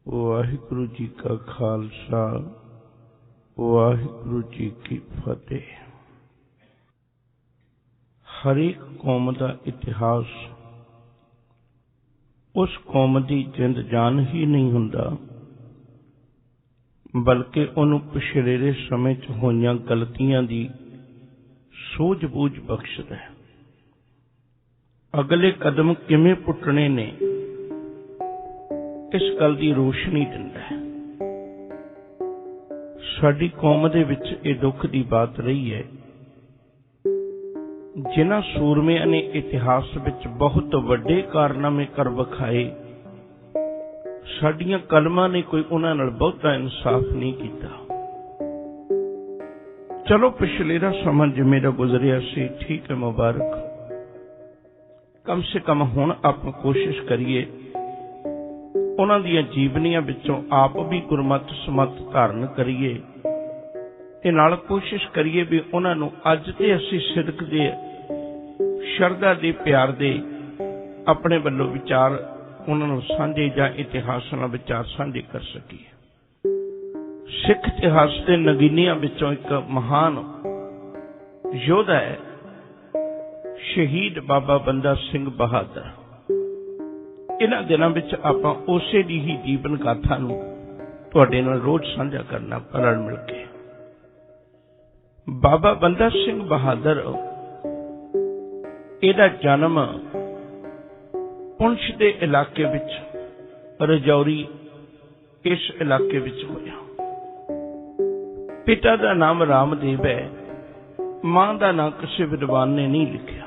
वाहिगुरु जी का खालसा वाहिगुरु जी की फतेह। हरेक कौम का इतिहास उस कौम की जिंद जान ही नहीं हुंदा, बल्कि उन्होंने पिछड़ेरे समय च होईयां गलतियां दी सूझबूझ बख्शदा है। अगले कदम किवें पुट्टने ने इस गल की रोशनी दिंदा है। साडी कौम दे विच ये दुख की बात रही है, जिन्हां सूरमियां ने इतिहास विच बहुत वड्डे कारनामे कर विखाए, साडियां कलमां ने कोई उन्हां नाल बहुता इंसाफ नहीं किया। चलो पिछलेरा समा जिवें दा गुजरिया सी, ठीक है, मुबारक। कम से कम हुण आपां कोशिश करिए उन्हां दीयां जीवनियां विचों आप भी गुरमत समत धारण करिए ते नाल कोशिश करिए भी उन्हां नूं अज ते असीं सिदक दे शरधा दे प्यार दे अपने वल्लों विचार उन्हां नूं साझे जां इतिहास नाल विचार साझे कर सकीए। सिख इतिहास के नगीनियां विचों एक महान योद्धा है शहीद बाबा बंदा सिंह बहादुर। इन्हां दिनां विच आपां उसे दी ही जीवन गाथा नूं तुहाडे नाल रोज साझा करना रल मिल के। बाबा बंदा सिंह बहादुर इहदा जन्म पुंछ दे इलाके विच रजौरी इस इलाके विच होया। पिता का नाम रामदेव है, मां का नाम किसी विद्वान ने नहीं लिखिया।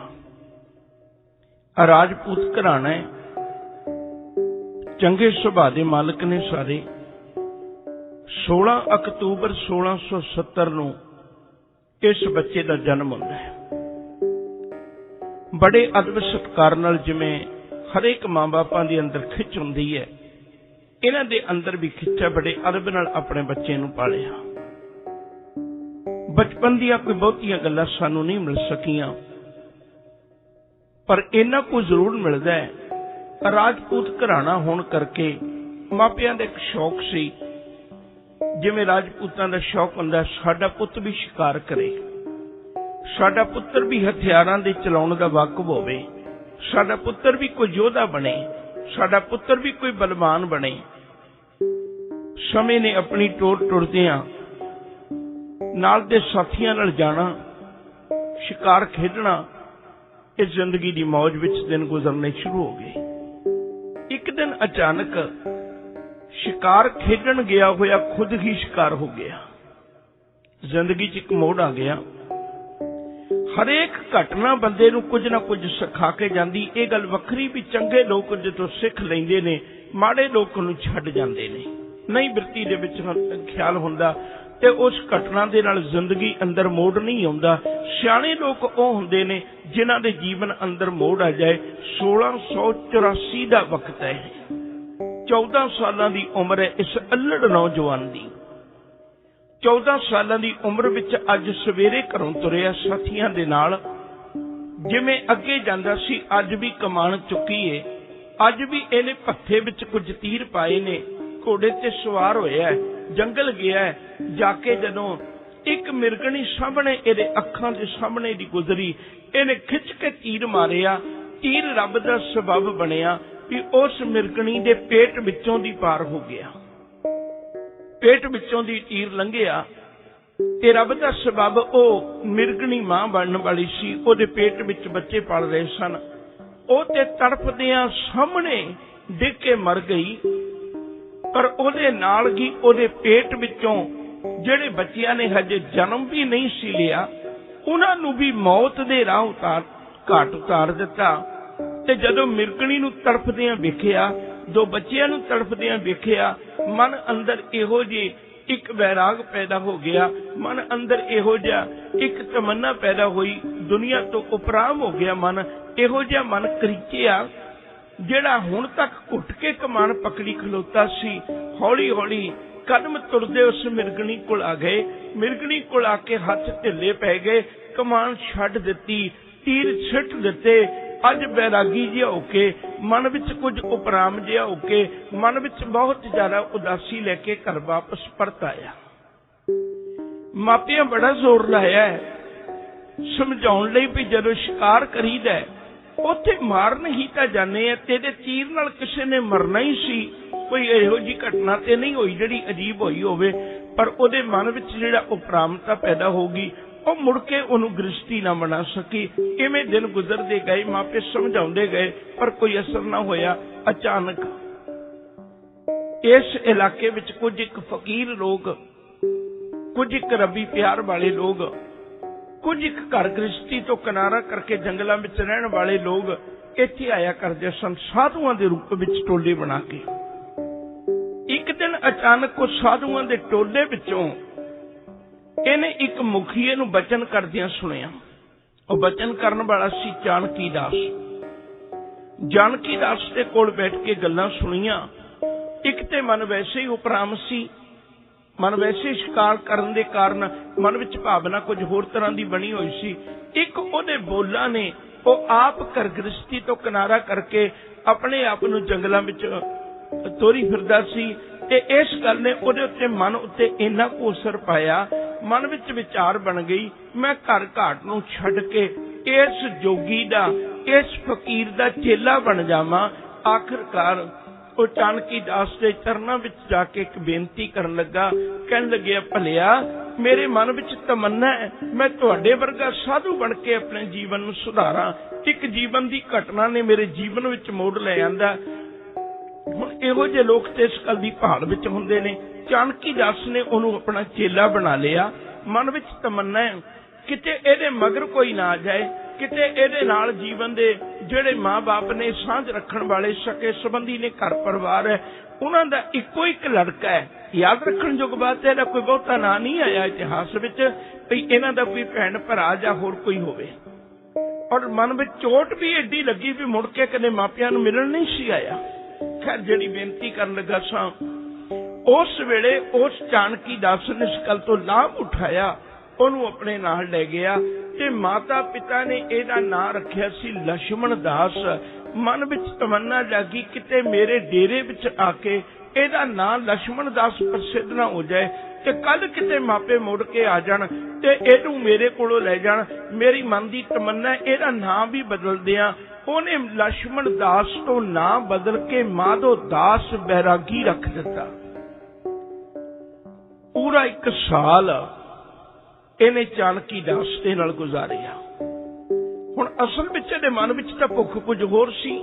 राजपूत घराना है, चंगे सुभाव के मालिक ने सारे। 16 अक्तूबर 1670 नूं इस बच्चे का जन्म होता है। बड़े अदब सत्कार नाल जिवें हरेक मां बापां दे अंदर खिच हुंदी है, इन्हां दे अंदर भी खिच है। बड़े अदब नाल अपने बच्चे नूं पालिया। बचपन दियां कोई बहुतियां गल्लां सानूं नहीं मिल सकियां, पर इन्ना को जरूर मिलता है। राजपूत घराना होने करके मापियां दा एक शौक सी, जिवें राजपूतां दा शौक हुंदा साडा पुत्त भी शिकार करे, साडा पुत्तर भी हथियारां दे चलाउण दा वाकफ होवे, साडा पुत्तर भी कोई योद्धा बने, साडा पुत्तर भी कोई बलवान बने। समय ने अपनी टोर टुरदियां नाल दे साथियां नाल जाना, शिकार खेडना, इस जिंदगी की मौज विच दिन गुजरने शुरू हो गए। एक दिन अचानक शिकार खेडन गया होया खुद ही शिकार हो गया। जिंदगी च एक मोड़ आ गया। हरेक घटना बंदे नूं कुछ ना कुछ सिखा के जांदी। ये गल वखरी भी चंगे लोग जो सिख लैंदे ने, माड़े लोग नूं छड्ड जांदे ने। नहीं बिरती दे विच ख्याल हुंदा ते उस घटना दे नाल जिंदगी अंदर मोड़ नहीं आउंदा। सियाणे लोग ਉਹ ਹੁੰਦੇ ਨੇ जिन्हां दे जीवन अंदर मोड़ आ जाए। 1684 ਦਾ वक्त है, 14 सालां दी उम्र है इस अल्लड़ नौजवान दी। 14 सालां दी उम्र विच अज सवेरे घरों तुरिया साथियां दे नाल, जिवें अगे जांदा सी अज भी कमान चुकी है, अज भी इहने भत्थे विच कुछ तीर पाए ने, घोड़े ते सवार होया है, जंगल गया है। जाके जदों एक मिरगनी सामने इहदे अखां दे सामने दी गुजरी, इहने खिच के तीर मारिया। तीर रब दा सबब बनिया कि उस मिरगनी दे पेट विचों दी पार हो गया। पेट विचों दी तीर लंघिया ते रब दा सबब ओ मिरगनी मां बनन वाली सी, ओहदे पेट विच बच्चे पल रहे सन। ओ ते तड़फदियां सामने डिग के मर गई, पर ओहदे नाल ही ओहदे पेट विचों ਜਿਹੜੇ ਬੱਚਿਆਂ ਨੇ ਹਜੇ जन्म भी नहीं सी लिया, उन्हां नूं भी मौत दे राह घाट उतार दिता। ते जदों मिरगणी नूं तड़फदियां वेखिया, दो बच्चियां नूं तड़फदियां वेखिया, मन अंदर इहो जी एक वैराग पैदा हो गया। मन अंदर इहो जिहा एक तमन्ना पैदा हुई, दुनिया तो उपराम हो गया। मन इहो जिहा मन करीचिया जिहड़ा हुण तक घुट के कमान पकड़ी खलोता सी, हौली हौली कदम तुरदे उस मिरगनी कोल आ गए। मिरगनी कोल आके हथ ढिले पै गए, कमान छड्ड दित्ती, तीर छिट दिते। अज बैरागी जिहा होके मन विच कुछ उपराम जिहा होके मन विच बहुत ज्यादा उदासी लैके घर वापस परत आया। मापिया बड़ा जोर लाया है समझाउण लई भी जदों शिकार करीदा उत्थे मारन ही तां जाने तेरे तीर नाल किसे ने मरना ही सी, कोई इहो जी घटना ते नहीं होई जिहड़ी अजीब होई होवे, पर उहदे मन विच जिहड़ा उपरामता पैदा होगी वो मुड़ के उहनूं गृहस्थी ना बना सकी। इवें दिन गुजरते गए, मापे समझाउंदे गए पर कोई असर ना होया। अचानक इस इलाके विच कुछ एक फकीर लोग, कुछ एक रबी प्यार वाले लोग, कुछ एक घर गृहस्थी तो किनारा करके जंगलों में रहने वाले लोग इत्थे आया करते सन, साधुओं के रूप में टोले बना के। एक दिन अचानक उस साधुओं के टोले विचों इहने एक मुखीए नूं बचन करदियां सुनिया। वह बचन करन वाला सी जानकी दास। जानकी दास दे कोल बैठ के गल्लां सुनिया। एक ते मन वैसे ही उपराम सी, मन वैसे शिकार करन दे कारण मन विच भावना कुछ होर तरह की बनी हुई सी। एक उहदे बोलां ने वो आप घर गृहस्थी तो किनारा करके अपने आप नूं जंगलां विच तोरी फिरदा सी ते इस गल ने उहदे उत्ते मन उत्ते इन्ना को असर पाया, मन विच विचार बन गई मैं घर घाट नूं छड्ड के इस जोगी दा, इस फकीर दा चेला बन जावां। आखिरकार वो जानकी दास के चरणों विच जाके एक बेनती करन लगा, कहन लगे भलिया मेरे मन विच तमन्ना है मैं तुहाडे वर्गा साधु बन के अपने जीवन नूं सुधारां। एक जीवन की घटना ने मेरे जीवन विच मोड़ ले आंदा। हुण इहो जे लोग ते इस गल दी भाल विच हुंदे ने। जानकी दास ने उहनूं अपना चेला बना लिया। मन विच तमन्ना है किते इहदे मगर कोई ना आ जाए, किते इहदे नाल जीवन दे जिहड़े माँ बाप ने सांझ रखण वाले सके संबंधी ने घर परिवार है उन्हां दा इक्को एक लड़का है। याद रखण जोग बात है, कोई बहुता ना नहीं आया इतिहास विच भी इन्हां दा कोई भैण भरा जां होर कोई होवे। और मन विच चोट भी एडी लगी भी मुड़ के कदे मापियां नूं मिलण नहीं सी आया। खैर जिहड़ी बेनती करन लगा सां उस वेले उस जानकी दास ने इस गल तो लाभ उठाया, ਉਹਨੂੰ अपने नाल ले गया ते माता पिता ने ਇਹਦਾ ਨਾਂ रखिया सी लक्ष्मण दास। मन विच तमन्ना जागी किते मेरे डेरे विच आके ਇਹਦਾ ਨਾਂ लक्ष्मण दास प्रसिद्ध ना हो जाए ते कल किते मापे मुड़ के आ जाण ते ਇਹਨੂੰ मेरे कोलों ले जाण। मेरी मन की तमन्ना ਇਹਦਾ ਨਾਂ भी बदल दिया। ਉਹਨੇ लक्ष्मण दास तो ਨਾਂ बदल के माधो दास बैरागी रख दिता। पूरा 1 साल इहने जानकी दास दे नाल गुजारिया। हुण असल विच इहदे मन विच तां भुख कुछ होर सी,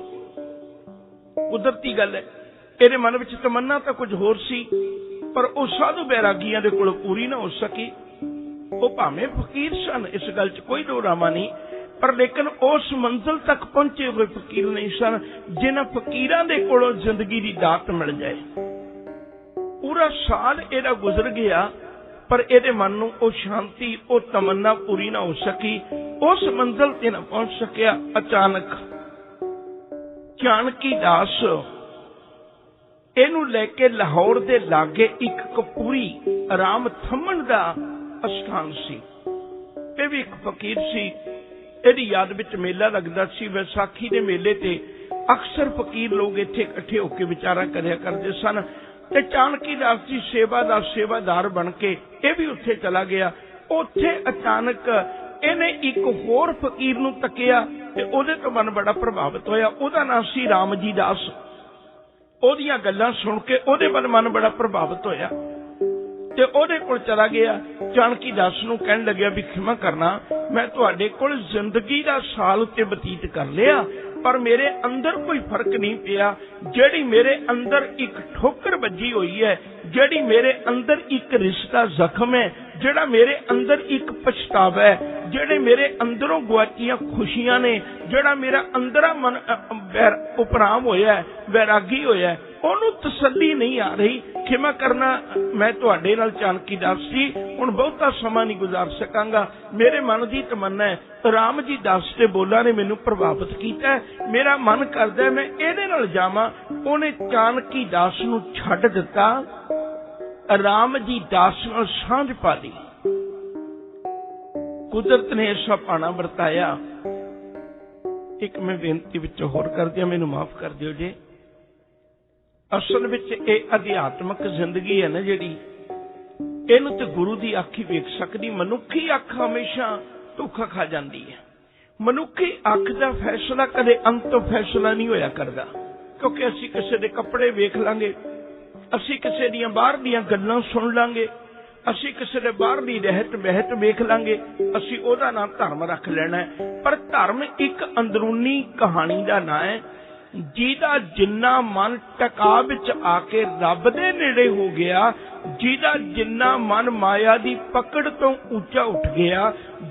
कुदरती गल है। इहदे मन विच तमन्ना तां कुछ होर सी, पर वो साधु बैरागियां दे कोल पूरी ना हो सकी। वो भावें फकीर सन, इस गल च कोई दो रामा नहीं, पर लेकिन उस मंजिल तक पहुंचे हुए फकीर नहीं सन जिन्हां फकीरां दे कोलों जिंदगी दी दात मिल जाए। पूरा साल इहदा गुजर गया पर ਇਹਦੇ मन ਨੂੰ ਉਹ शांति ਉਹ तमन्ना पूरी ना हो सकी, उस मंजिल ते ना पहुंच सकिया। अचानक जानकी दास ਇਹਨੂੰ ਲੈ ਕੇ लाहौर ਦੇ लागे एक कपूरी आराम थमन दा अस्थान सी। ਇਹ भी एक फकीर सी। ਇਹਦੀ याद विच मेला लगदा सी। वैसाखी दे मेले ते अक्सर फकीर लोग इत्थे इकट्ठे होकर विचारा करिया करदे सन। ते जानकी दास जी सेवा दा सेवादार बन के यह भी उत्थे चला गया। उत्थे अचानक इहने एक होर फकीर नूं तकिया ते ओहदे तो मन बड़ा प्रभावित होया। ओहदा नाम सी राम जी दास। ओहदियां गल्लां सुन के ओहदे पर मन बड़ा प्रभावित होया ते ओहदे कोल चला गया। जानकी दास नूं कहण लग्या भी खिमा करना, मैं तुहाडे कोल जिंदगी दा साल ते बतीत कर लिया पर मेरे अंदर कोई फर्क नहीं पिया। जिहड़ी मेरे अंदर एक ठोकर बजी हुई है, जिहड़ी मेरे अंदर एक रिश्ता जख्म है, जिहड़ा मेरे अंदर एक पछतावा है, जिहड़े मेरे अंदरों गुआचियां खुशियां ने, जिहड़ा मेरा अंदरा मन उपराम होया है, वैरागी होया है, ਉਹਨੂੰ तसल्ली नहीं आ रही। खिमा करना, मैं तुहाडे नाल जानकी दास जी हुण बहुता समा नहीं गुजार सकांगा। मेरे मन की तमन्ना है राम जी दास के बोलां ने मैनूं प्रभावित कीता है। मेरा मन करदा मैं इहदे नाल जावां। ਉਹਨੇ जानकी दास नूं छड्ड दिता, राम जी दास नाल सांझ पा लई। कुदरत ने ऐसा पाना वरताया। एक मैं बेनती विचों होर कर दिया, मैनूं माफ कर दिओ जी। असल विच ये अध्यात्मक जिंदगी है ना जिहड़ी, इहनूं ते गुरु दी अख ही वेख सकदी। मनुखी अख हमेशा धोखा खा जाती है। मनुखी अख का फैसला कदे अंत तो फैसला नहीं होया करदा, क्योंकि असीं किसी दे कपड़े वेख लांगे, असीं किसी दियां बाहर दियां गल्लां सुन लांगे, असीं किसी दे बाहर दी रहत बहत वेख लांगे, असीं ओहदा नाम धर्म रख लेना है। पर धर्म एक अंदरूनी कहानी का नाम है, जिहदा जिन्ना मन टका विच आके रब दे नेड़े हो गया, जिहदा जिन्ना मन माया दी पकड़ तो ऊंचा उठ गया,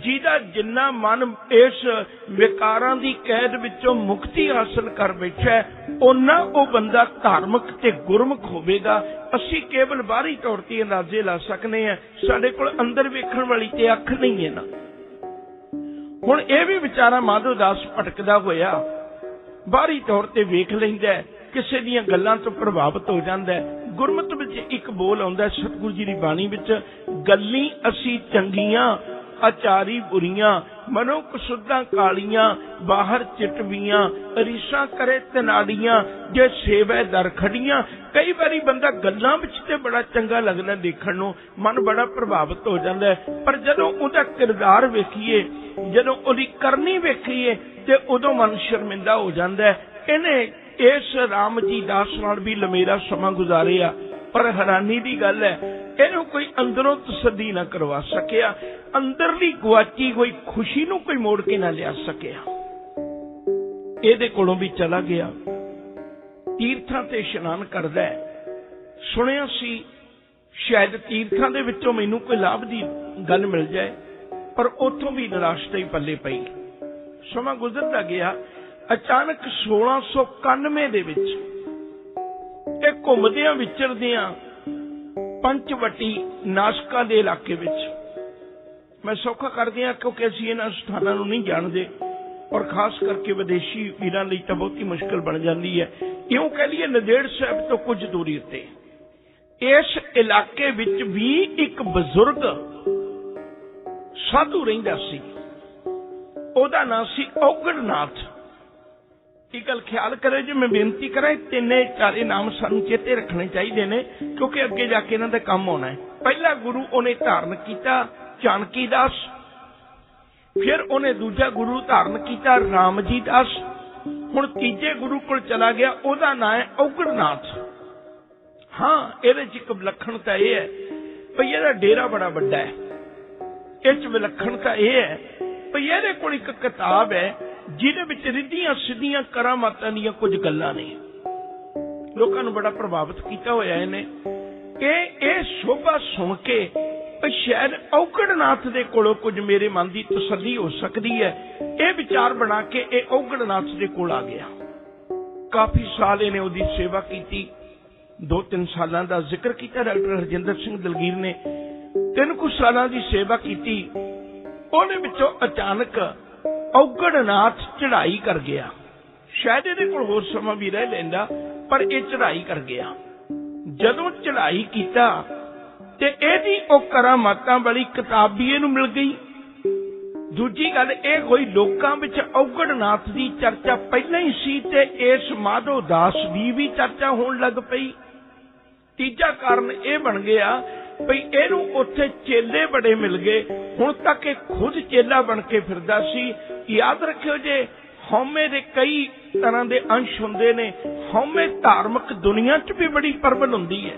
जिहदा जिन्ना मन इस विकारां दी कैद विचों मुक्ति हासिल कर बैठा, उन्ना वो बंदा धार्मिक ते गुरमुख होवेगा। असीं केवल बाहरी तौर ते अंदाजे ला सकने हैं, साडे कोल अंदर वेखण वाली ते अख नहीं है ना। हुण इह भी विचारा माधो दास भटकदा होया बाहरी तौर ते वेख लैंदा है, किसी दीयां गल्लां तो प्रभावित हो जांदा है। गुरमत विच एक बोल आउंदा सतगुरु जी दी बाणी विच, गल्ली असी चंगियां आचारी बुरियां, मनो कसुद्दां कालियां, बाहर चिटवियां, रीसां करे तनाड़ियां, जे सेवै दर खड़ियां। कई बारी बंदा गल्लां विच ते बड़ा चंगा लगदा देखण नूं, मन बड़ा प्रभावित हो जांदा है, पर जदों उहदा किरदार वेखीए, जदों उहदी करनी वेखीए ते उदों मन शर्मिंदा हो जांदा है। इहने इस राम जी दास नाल भी लमेरा समां गुजारिया, पर हैरानी की गल है इहनूं कोई अंदरों तसदी ना करवा सकिया, अंदरली गुआची हुई खुशी नूं कोई मोड़ के ना लिया सकिया। इहदे कोलों भी चला गया, तीर्थां ते इशनान करदा है। सुनिया सी शायद तीर्थां दे विचों मैनूं कोई लाभ दी गल मिल जाए, पर उत्थों भी निराशा ही पल्ले पई। समां गुजरदा गया, अचानक 1691 दे विच इह घुमदियां विचरदियां पंचवटी नाशका दे इलाके विच, मैं सौखा कर दिया क्योंकि असीं इन्हां स्थानां नूं नहीं जाणदे, और खास करके विदेशी वीरां लई तां बहुती मुश्किल बन जाती है। इउं कह लईए नंदेड़ साहिब तो कुछ दूरी उत्ते इस इलाके विच भी एक बजुर्ग साधु रहिंदा सी, ओहदा नाम सी औगड़नाथ। एक गल ख्याल करे जो मैं बेनती करा, तिने चारे नाम सानू चेते रखने चाहिए ने, क्योंकि अगे जाके इन्हां दा काम होना है। पहला गुरु उन्हें धारण किया जानकी दास, फिर उन्हें दूजा गुरु धारण किया राम जी दास, हुण तीजे गुरु कोल चला गया, ओहदा नाम है औगड़नाथ। हाँ, इहदे च एक विलक्षणता यह है भई इहदा डेरा बड़ा वड्डा है। इस विलक्षणता यह है भई इहदे कोल एक किताब है जिहदे विच रिद्धियां सिद्धियां करामातां दीयां कुछ गल्लां ने, लोकां नूं बड़ा प्रभावित कीता होया इहने। ਇਹ शोभा सुन के शायद औगड़नाथ दे कोलों कुछ मेरे मन की तसल्ली हो सकती है, यह विचार बना के यह औगड़नाथ दे कोल आ गया। काफी साल इन्हें उसकी सेवा की, 2-3 सालों का जिक्र किया डॉक्टर हरजिंदर सिंह दलगीर ने। 3 कुछ सालों की सेवा की, ਉਹਦੇ ਵਿੱਚੋਂ अचानक औगड़नाथ चढ़ाई कर गया। शायद ਇਹਦੇ ਕੋਲ ਹੋਰ ਸਮਾਂ भी रह ਲੈਂਦਾ, पर यह चढ़ाई कर गया। जदों चढ़ाई कीता ते ਇਹਦੀ ਉਹ करामातां वाली किताब भी ਇਹਨੂੰ मिल गई। दूजी गल ਇਹ होई, लोकां विच औगड़नाथ की चर्चा पहले ही सी ते इस माधो दास की भी चर्चा होण लग पई। तीजा कारण यह बन गया भई ਇਹਨੂੰ ਉੱਥੇ चेले बड़े मिल गए। हुण तक ਇਹ खुद चेला बन के फिरदा सी। याद रखियो जे हौमे दे कई तरह के अंश हुंदे ने, हौमे धार्मिक दुनिया च भी बड़ी प्रबल हुंदी है।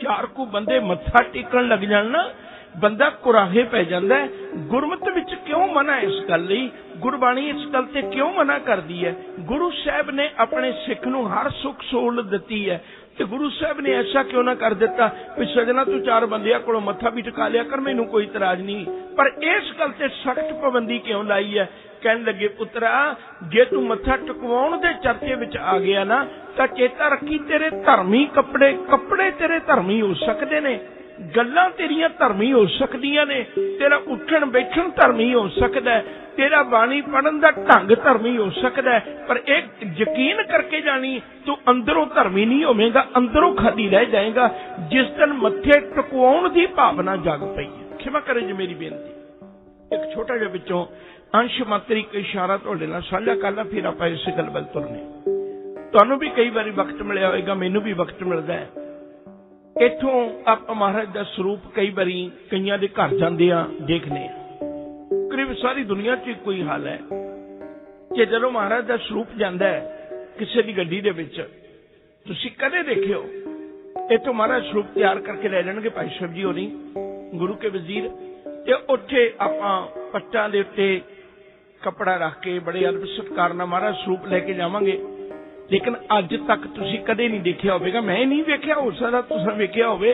4 को बंदे मत्था टेकण लग जाण ना, बंदा कुराहे पै जांदा है। गुरमत विच क्यों मना है इस गल लई, गुरबाणी इस गल ते क्यों मना करदी है? गुरु साहब ने अपने सिख नूं हर सुख सहूलत दित्ती है, ते गुरु साहब ने ऐसा क्यों ना कर दिता भी सजना तू 4 बंदियां कोलों मत्था भी टिका लिया कर, मैनूं कोई इतराज नहीं। पर इस गल ते सख्त पाबंदी क्यों लाई है? कहन लगे, पुत्रा जे तू मत्था टकवाउण दे चर्चे विच आ गया ना, तां चेता रखी तेरे धर्मी कपड़े कपड़े तेरे धर्मी हो सकदे ने, गल्लां तेरियां धर्मी हो सकदियां ने, तेरा उठण बैठण धर्मी हो सकदा है, तेरा बाणी पढ़न दा ढंग धर्मी हो सकदा है, पर एक यकीन करके जानी तू अंदरों धर्मी नहीं होवेगा, अंदरों खाली रह जाएगा जिस दिन मत्थे टकवाउण दी भावना जाग पई। क्षमा करे जी मेरी बेनती, एक छोटा जिहा विचों अंश मात्र एक इशारा तुहाडे नाल साझा करना, फिर आपां इस गल वल तुरने। तुहानूं भी कई बारी वक्त मिलिया होएगा, मैनूं भी वक्त मिलदा है। इत्थों आपां महाराज दा स्वरूप कई बारी कईयां दे घर जांदे आ देखने आ। करीब सारी दुनिया च कोई हाल है कि जदों महाराज दा स्वरूप जांदा है किसी दी गड्डी दे विच, तुसीं कदे देखिओ इत्थों महाराज स्वरूप तैयार करके लै जाणगे भाई साहब जी होनी, गुरु के वजीर, ते उत्थे आपां पट्टां दे उत्ते कपड़ा रख के बड़े अदब सत्कार नाल महाराज स्वरूप लैके जावांगे। लेकिन अज तक तुसीं कदे नहीं देखिया होवेगा, मैं नहीं वेखिया, हो सकदा तुसीं वेखिया होवे,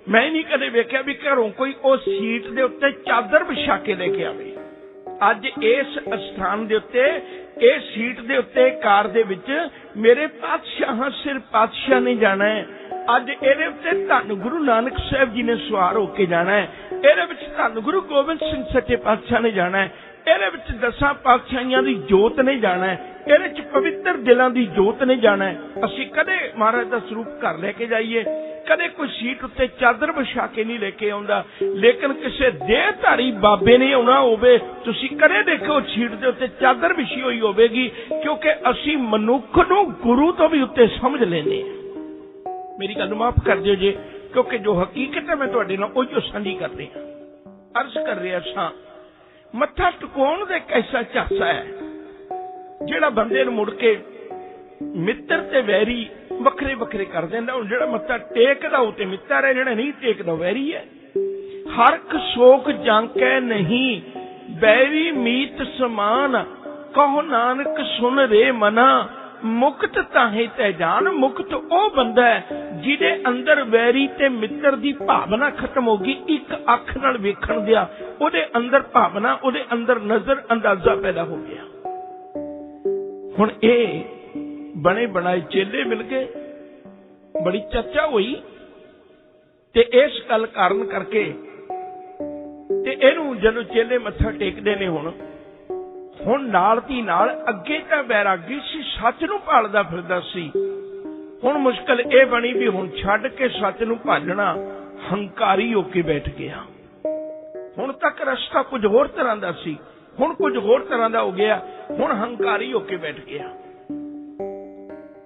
मैं नहीं कदे वेखिया भी घरों कोई उस सीट दे उत्ते चादर विछा के लेके आवे। अज इस स्थान दे उत्ते, इस सीट दे उत्ते कार दे विच मेरे पातशाह सिर पातशाह ने जाना है। अज इहदे उत्ते धन गुरु नानक साहब जी ने सवार होके जाना है। इहदे विच धन गुरु गोबिंद सिंह सच्चे पातशाह ने जाना है। इहदे विच 10 पातशाहियां दी जोत ने जाना है। इहदे च पवित्र दिलां दी जोत ने जाना है। असीं कदे महाराज दा स्वरूप घर लेके जाइए, कदे कोई सीट उत्ते चादर विछा के नहीं लेके आउंदा, लेकिन किसी देहधारी बाबे ने आउणा होवे, तुसीं कदे देखो सीट दे उत्ते चादर विछी होई होवेगी, क्योंकि असीं मनुख नूं गुरु तो भी उत्ते समझ लैंदे हां। मेरी गल माफ कर दिओ जी, क्योंकि जो हकीकत है मैं तुहाडे नाल उहिओ सांझी कर रहा। अर्ज कर रहा सां, मत्था टुकाउण दा कैसा झांसा है जिहड़ा बंदे नूं मुड़ के मित्र ते वैरी वखरे वखरे कर देंदा। हुण जिहड़ा मत्था टेकदा उह ते मित्र है, जिहड़ा नहीं टेकदा वैरी है। हरख शोक जांकै नहीं, बैरी मीत समान, कहो नानक सुन रे मना, मुक्त ताहे तै जान। मुक्त ਉਹ ਬੰਦਾ है ਜਿਹਦੇ अंदर वैरी ते मित्र ਦੀ भावना खत्म हो गई। एक अख नाल वेखण दिया ਉਹਦੇ अंदर भावना, ਉਹਦੇ अंदर नजर अंदाजा पैदा हो गया। हुण ਇਹ बने बनाए चेले मिल गए, बड़ी चर्चा हुई ते इस गल कारण करके ते ਇਹਨੂੰ ਜਦੋਂ चेले मत्था टेकदे ने हुण नाल दी नाल अगे तां बैरागी सी, सच नूं भालदा फिरदा सी। हुण मुश्किल ये बनी भी हुण छड्ड के सच नूं भालना हंकारी होके बैठ गया। हुण तक रस्ता कुछ होर तरह दा सी, हुण कुछ होर तरह दा हो गया। हुण हंकारी होके बैठ गया।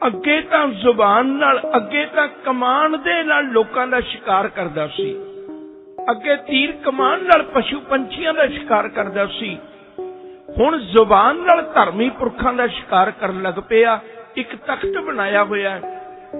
अगे तां जुबान नाल, अगे तां कमान दे नाल लोकां दा शिकार करदा सी, अगे तीर कमान नाल पशु पंछियां दा शिकार करदा सी। हुण जुबान नाल धर्मी पुरखां दा शिकार करन लग पिया। एक तख्त बनाया होया है,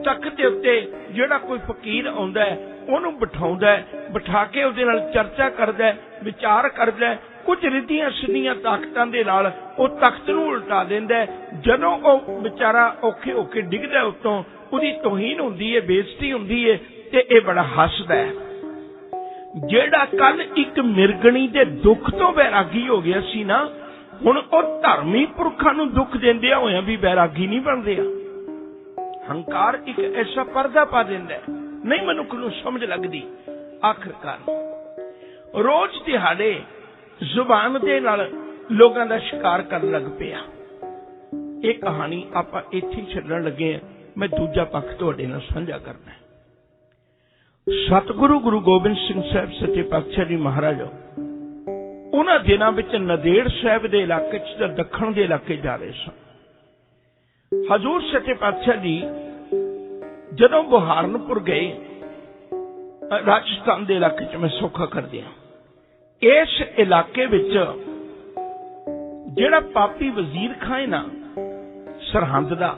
तख्त दे उत्ते जिहड़ा कोई फकीर आउंदा है ਉਹਨੂੰ ਬਿਠਾਉਂਦਾ है, बिठा के ਉਹਦੇ ਨਾਲ चर्चा करदा है, विचार करदा है। कुछ रिद्धियां सिद्धियां ताकतां दे नाल ਉਹ तख्त ਨੂੰ उल्टा दिंदा है। ਜਦੋਂ ਉਹ बेचारा औखे होके डिगदा उत्तों, ਉਹਦੀ तौहीन हुंदी है, बेइज्जती हुंदी है ते ਇਹ बड़ा हसदा है। ਜਿਹੜਾ कल एक मिरगणी दे दुख तो बैरागी हो गया सी ना, हुण ਉਹ धर्मी पुरखां ਨੂੰ दुख दिंदिया होया भी बैरागी नहीं बन रहा। हंकार एक ऐसा पर्दा पा दिंदा है, नहीं मनुख नूं समझ लगदी। आखिरकार रोज दिहाड़े जुबान दे नाल लोगां दा शिकार करन लग पिया। ये कहानी आपां इत्थे छड्डण लगे हैं, मैं दूजा पक्ष तुहाडे नाल साझा करना है। सतगुरु गुरु गोबिंद सिंह साहब सच्चे पातशाह जी महाराज उन्हां दिनां विच नदेड़ साहब दे इलाके च दखण दे इलाके जा रहे सन। हजूर सच्चे पातशाह जी जदों बुहारनपुर गए, राजस्थान के इलाके च मैं सौखा कर दिया, इस इलाके विच जिहड़ा पापी वजीर खां है ना सरहंद दा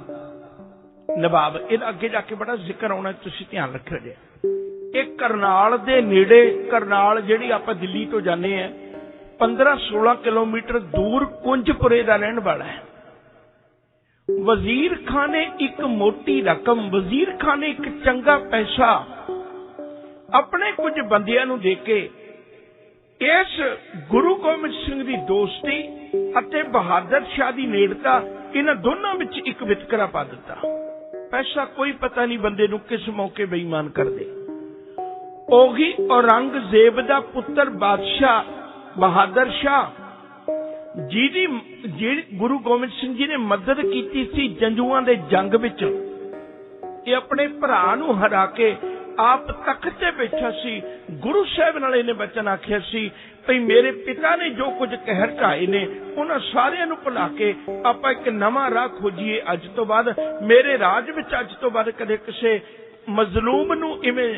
नवाब, इहदा अगे जाके बड़ा जिक्र आउणा, तुसीं ध्यान रखिओ जी। एक करनाल दे नेड़े, करनाल जिहड़ी आपां दिल्ली तो जाने हैं 15-16 किलोमीटर दूर कुंजपुरे दा रहण वाला है। वजीर खां ने एक मोटी रकम, वजीर खां ने एक चंगा पैसा अपने कुछ बंदियां नूं दे के इस गुरु गोबिंद सिंह दी दोस्ती अते बहादुर शाह दी नेड़ता, इन्हां दोनों विच एक वितकरा पा दिता। पैसा कोई पता नहीं बंदे नूं किस मौके बेईमान कर दे। ओही औरंगजेब दा पुत्र बादशाह बहादुर शाह जी गुरु गोबिंद सिंह जी ने मदद की सी जंजुआं दे जंग विच, ये अपने भरा नूं हरा के आप तख्त ते बैठा सी, गुरु साहब नाल इहने वचन आखिया सी भई मेरे पिता ने जो कुछ कहर ढाए ने उन्हां सारियां नूं भुला के आपां एक नवां राह खोजीए। अज तो बाद मेरे राज विच अज तो बाद कदे किसे मजलूम नूं इवें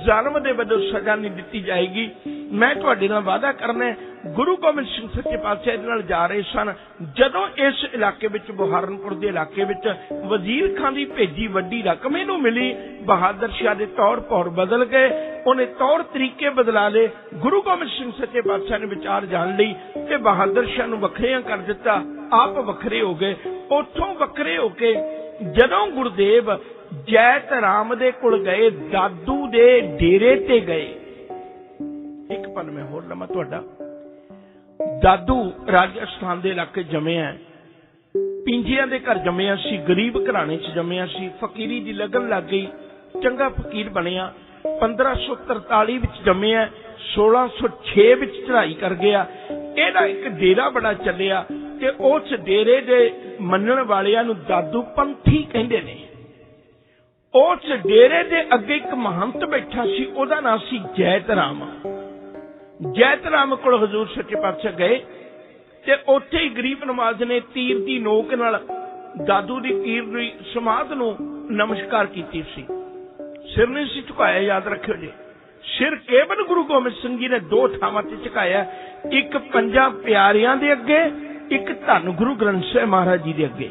ज़ालम दे वल्लों सज़ा नहीं दित्ती जाएगी। मैं तुहाडे नाल वादा करना गुरु गोबिंद सिंह सच्चे पातशाह इहदे नाल जा रहे सन। जदों इस इलाके विच बुहारनपुर दे इलाके विच वजीर खां दी भेजी वड्डी रकम इहनूं मिली, बहादुर शाह दे तौर पौर बदल गए, उन्हें तौर तरीके बदला ले। गुरु गोबिंद सिंह सच्चे पातशाह ने विचार जान लई ते बहादुर शाह नूं वखरियां कर दिता, आप वखरे हो गए। उत्थों वखरे होके जदों गुरुदेव जैत राम दे कोल गए, दादू दे डेरे ते गए। एक पल मैं होर लवां तुहाडा। दादू राजस्थान दे इलाके जम्मिया, पिंजियां दे घर जम्मिया सी, गरीब घराने च जम्मिया सी। फकीरी दी लगन लग गई, चंगा फकीर बनिया। 1543 विच जम्मिया, 1606 विच चढ़ाई कर गया। इहदा एक डेरा बड़ा चलिया ते उस डेरे दे मनण वालियां नूं दादू पंथी कहंदे ने। उस डेरे दे अगे एक महंत बैठा सी, उहदा नाम सी जैत राम। जैत राम कोल हजूर सच्चे पातशाह गए ते उत्थे ही गरीब नवाज ने तीर दी नोक नाल दादू दी तीर दी समाध नूं नमस्कार कीती सी। सिर नहीं सी झुकाया, याद रखियो जी। सिर केवल गुरु गोबिंद सिंह जी ने दो थावां ते झुकाया, एक पंजां प्यारियां दे अगे, एक धन गुरु ग्रंथ साहिब महाराज जी दे अगे।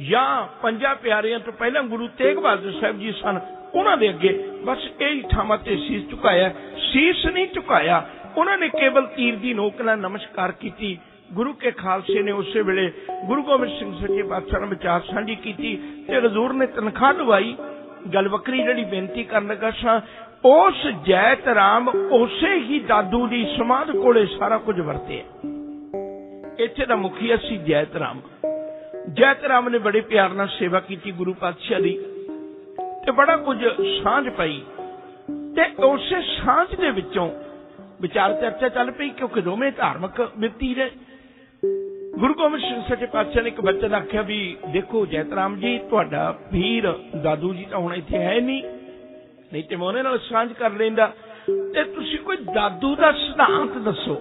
या पंजां प्यारियां तो पहला गुरु तेग बहादुर साहब जी सन, उन्हां दे अगे बस यही थावां ते शीस झुकाया। शीस नहीं झुकाया, उन्होंने केवल तीर दी नोक नाल नमस्कार की। गुरु के खालसे ने उस वेले गुरु गोबिंद सिंह सच्चे पातशाह नाल विचार साझी की ते हजूर ने तनख्वाह दवाई। गल वक्री जिहड़ी बेनती करन लगा सां, उस जैत राम उसे ही दादू दी समाध कोले सारा कुछ वरतिया। इत्थे दा मुखिया सी जैत राम। जैत राम ने बड़े प्यार नाल सेवा की गुरु पातशाह दी ते बड़ा कुछ सांझ पाई ते उस सांझ दे विचों विचार चर्चा चल पई, क्योंकि दोवें धार्मिक व्यक्ति ने। गुरु गोबिंद सिंह सच्चे पातशाह ने एक वचन आख्या भी देखो जैत राम जी, तुहाडा वीर दादू जी तां हुण इत्थे है नहीं ते मैं उहनां नाल सांझ कर लैंदा ते तुसीं कोई दादू दा सिद्धांत दसो,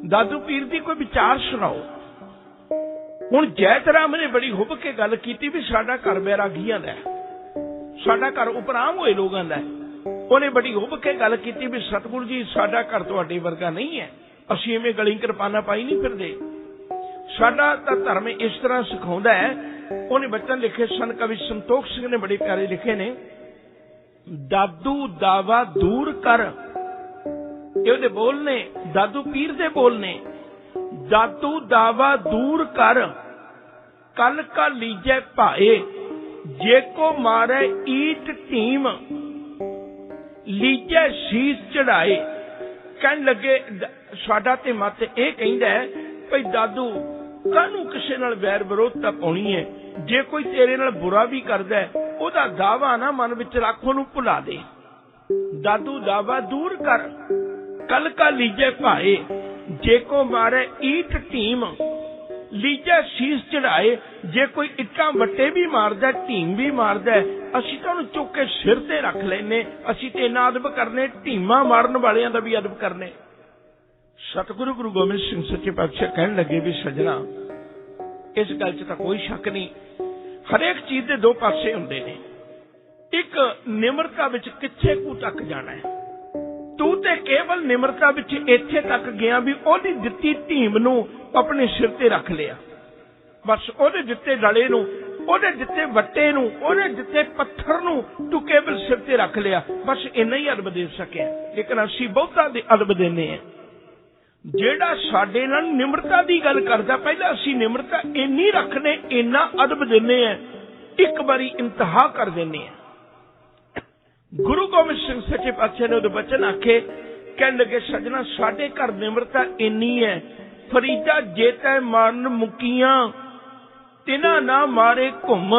दादू पीर दी कोई विचार सुणाओ। हुण जैत राम ने बड़ी हुब के गल कीती भी साडा घर बैरागियां दा है, साडा घर उपराम होए लोगां दा है। उन्हें बड़ी हुब के गल कीती भी सतगुरु जी साडा घर तुहाडे वर्गा नहीं है, असीं इवें गली किरपाना पाई नहीं फिरदे, साडा तां धर्म इस तरह सिखाउंदा है। उन्हें वचन लिखे सन, कवि संतोख सिंह ने बड़े प्यारे लिखे ने, दादू दावा दूर कर। ये बोलने दादू पीर दे बोलने, दादू दावा दूर कर, कल का लीजे भाए, जे को मारे ईट टीम, लीजे शीस चढ़ाए। कहन लगे साडा ते मत यह कहंदा है भई दादू कानू किसे नाल वैर विरोधता पाउणी है, जे कोई तेरे नाल बुरा भी करदा है ओहदा दावा ना मन विच रख, ओनू भुला दे। दादू दावा दूर कर, कल का लीजे भाए, जे को मारे ईट टीम, लीजा शीस चढ़ाए। जे कोई इट्टां वट्टे भी मारदा, टीम भी मारदा, असीं तां उहनूं चुक के सिर ते रख लैने। असीं ते इन्ना अदब करने, टीमां मारन वालियां दा भी अदब करने। सतगुरु गुरु गोबिंद सिंह सच्चे पातशाह कहन लगे भी सजना, इस गल च तां कोई शक नहीं, हरेक चीज दे दो पासे हुंदे ने। एक निमरता विच किथे कू तक जाना है, तू ते केवल निमरता विच इत्थे तक गया भी ओहदी दित्ती टीम नूं अपने सिर ते रख लिया। बस ओहदे दित्ते डले नूं, ओहदे दित्ते वट्टे नूं, ओहदे दित्ते पत्थर नूं तू केवल सिर ते रख लिया। बस इन्ना ही अदब दे सकिया, लेकिन असीं बहुता दे अदब देने हैं। जेड़ा साडे नाल निमरता दी गल करदा, पहला असीं निमरता इन्नी रखने, इन्ना अदब देने हैं, एक बारी इंतहा कर देने हैं। गुरु गोबिंद सिंह सच्चे पातशाह ने उहदे वचन आखे, कहन लगे सजना साडे घर निमरता इन्नी है, फरीदा जे तै मारन मुकियां, तिना ना मारे घुम,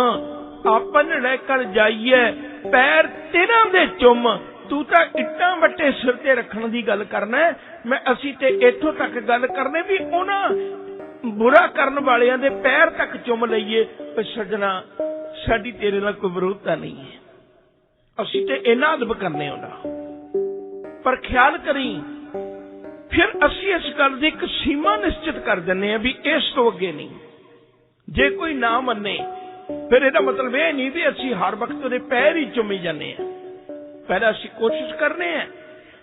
आपन लैकर जाइए पैर तिना दे चुम। तू तां इट्टां वट्टे सिर ते रखण दी गल करना है, मैं असीं ते इत्थों तक गल करने भी उन्हां बुरा करन वालियां दे पैर तक चुम लईए। सजना साडी तेरे नाल कोई विरोधता नहीं है, असी ते इन्ना अदब करने होना, पर ख्याल करी फिर असी इस गल की एक सीमा निश्चित कर देने हैं भी इस तो अगे नहीं। जे कोई ना मन्ने फिर यह मतलब यह नहीं भी असी हर वक्त उहदे पैर ही चुमी जाने हैं। पहले असी कोशिश करने हैं,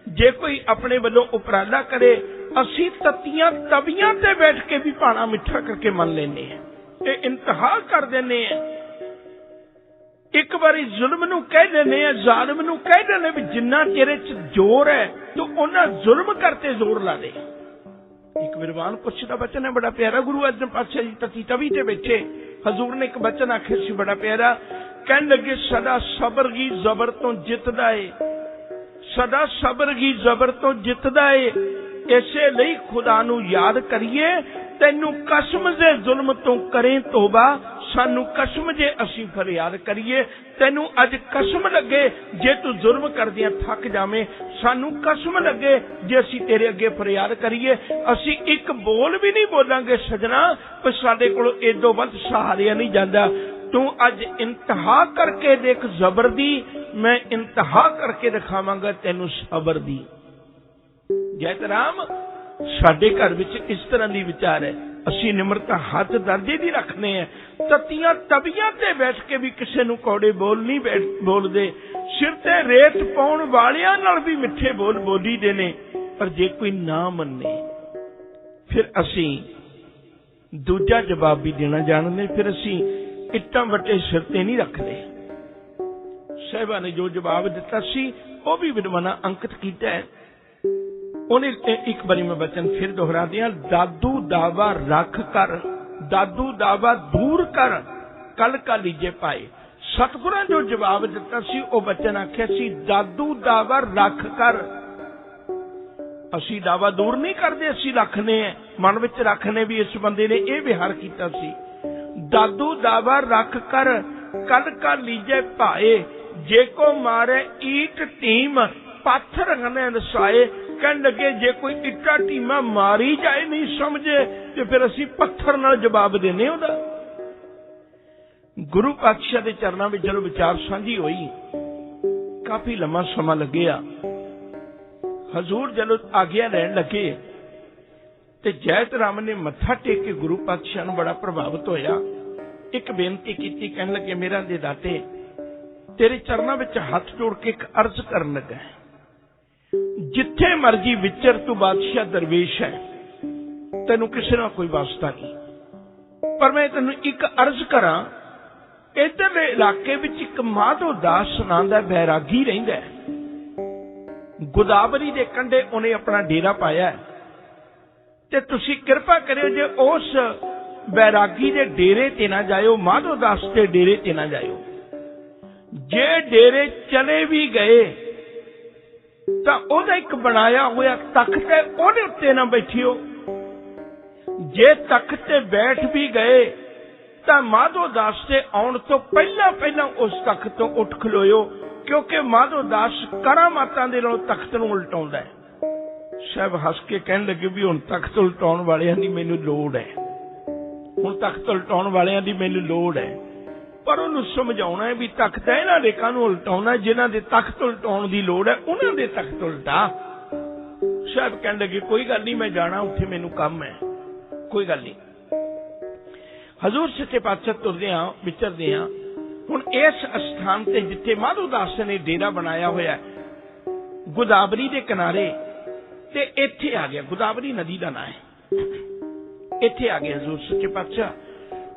जे कोई अपने वालों उपराला करे असी तत्तियां तवियां ते बैठ के भी भाना मिठा करके मन लेने हैं। ये इंतहा कर देने हैं। एक बारी जुल्म नूं कह देने हैं, जालिम नूं कह देने भी जिन्ना तेरे च जोर है तो उन्ना जुल्म करते जोर ला दे। एक विद्वान पुछदा बचन है बड़ा प्यारा, गुरु अर्जन पातशाह जी तती तवी ते बैठे हजूर ने एक बचन आखे सी बड़ा प्यारा, कहन लगे सदा सबर गी जबर तो जितदा है, सदा सबर गी जबर तो जितदा है, इसे लई खुदा नूं याद करिए, तैनू कसम जे जुल्म तो करें तोबा, सानू कसम जे असी फरियाद करिए, तैनू अज कसम लगे जे तू जुल्म करदियां थक जावे, सानू कसम लगे जे असी तेरे अगे फरियाद करिए, असी एक बोल भी नहीं बोलांगे सजना, पर साडे कोल एदों वध सहारिया नहीं जांदा। तू अज इंतहा करके देख जबर दी, मैं इंतहा करके दिखावांगा तैनू सबर दी। जैत राम साडे घर विच इस तरह की विचार है, असी निमरता हद दर्जे की रखने हैं, तत्तियां तवियां ते बैठ के भी किसी नूं कौड़े बोल नहीं बोलते, सिर ते रेत पाउण वालियां नाल भी मिठे बोल बोली दे ने, पर जे कोई ना मन्ने फिर असी दूजा जवाब भी देना जानते, फिर असी इट्टां वट्टे सिर ते नहीं रखते। साहिबा ने जो जवाब दिता सी वह भी विद्वाना अंकित किया है। उन्हें एक बारी मैं वचन फिर दोहरा दिया, दादू दावा रख कर, दादू दावा दूर कर, कल का लीजे पाए। सतगुरां जो जवाब दिता सी वह वचन आख्या सी, दादू दावा रख कर। असी दावा दूर नहीं करते, असी रखने हैं, मन विच रखने भी इस बंदे ने यह विहार किया सी। दादू दावा रख कर, कल का लीजे पाए, जे को मारे ईट टीम, पाथर गने रसाए। कहन लगे जे कोई इट्टा टीमा मारी जाए नहीं समझे तो फिर असी पत्थर नाल जवाब देने उहदा। गुरु पातशाह दे चरनां विच जदों विचार साझी होई, काफी लंबा समा लग्या। हजूर जदों आग्या लैण लगे ते जैत राम ने मत्था टेक के गुरु पातशाह नूं बड़ा प्रभावित होया। एक बेनती कीती, कहन लगे मेरा दे दाते तेरे चरनां विच हथ जोड़ के एक अर्ज करन लगा, जिथे मर्जी विचर तू बादशाह दरवेश है, तेनू किसी ना कोई वास्ता नहीं, पर मैं तेनू एक अर्ज करा, इधरले इलाके विच एक माधो दास नाम दा बैरागी रहिंदा है, गोदावरी दे कंढे उन्हें अपना डेरा पाया है, ते तुसी कृपा करियो जे उस बैरागी दे डेरे ते ना जाओ, माधो दास दे डेरे ते ना जाओ। जे डेरे चले भी गए तो ओदा एक बनाया हुआ तख्त है, ओदे उत्ते ना बैठियो। जे तख्त ते बैठ भी गए तो माधो दास के आउण तो पहला पहला उस तख्त तो उठ खलोयो, क्योंकि माधो दास करामातां दे नालों तख्त नूं उलटाउंदा है। साहब हस के कहन लगे भी हुण तख्त उलटाउण वालियां दी मैनूं लोड़ है, हुण तख्त उलटाउण वालियां दी मैनूं लोड़ है, पर उन्होंने समझाना है भी तख्त है इन्हां दे काहनूं उलटाउणा, जिन्हां दे तख्त उलटाउण दी लोड़ है उन्हां दे तख्त उलटा। साहब कहन लगे कोई गल नहीं, मैं जाना उत्थे मैनूं काम है, कोई गल नहीं। हजूर सच्चे पातशाह तुरदियां विचरदियां हुण इस स्थान ते जिथे माधो दास ने डेरा बनाया होया गोदावरी दे किनारे, ते इत्थे आ गया, गोदावरी नदी दा नाम है, इत्थे आ गया हजूर सच्चे पातशाह।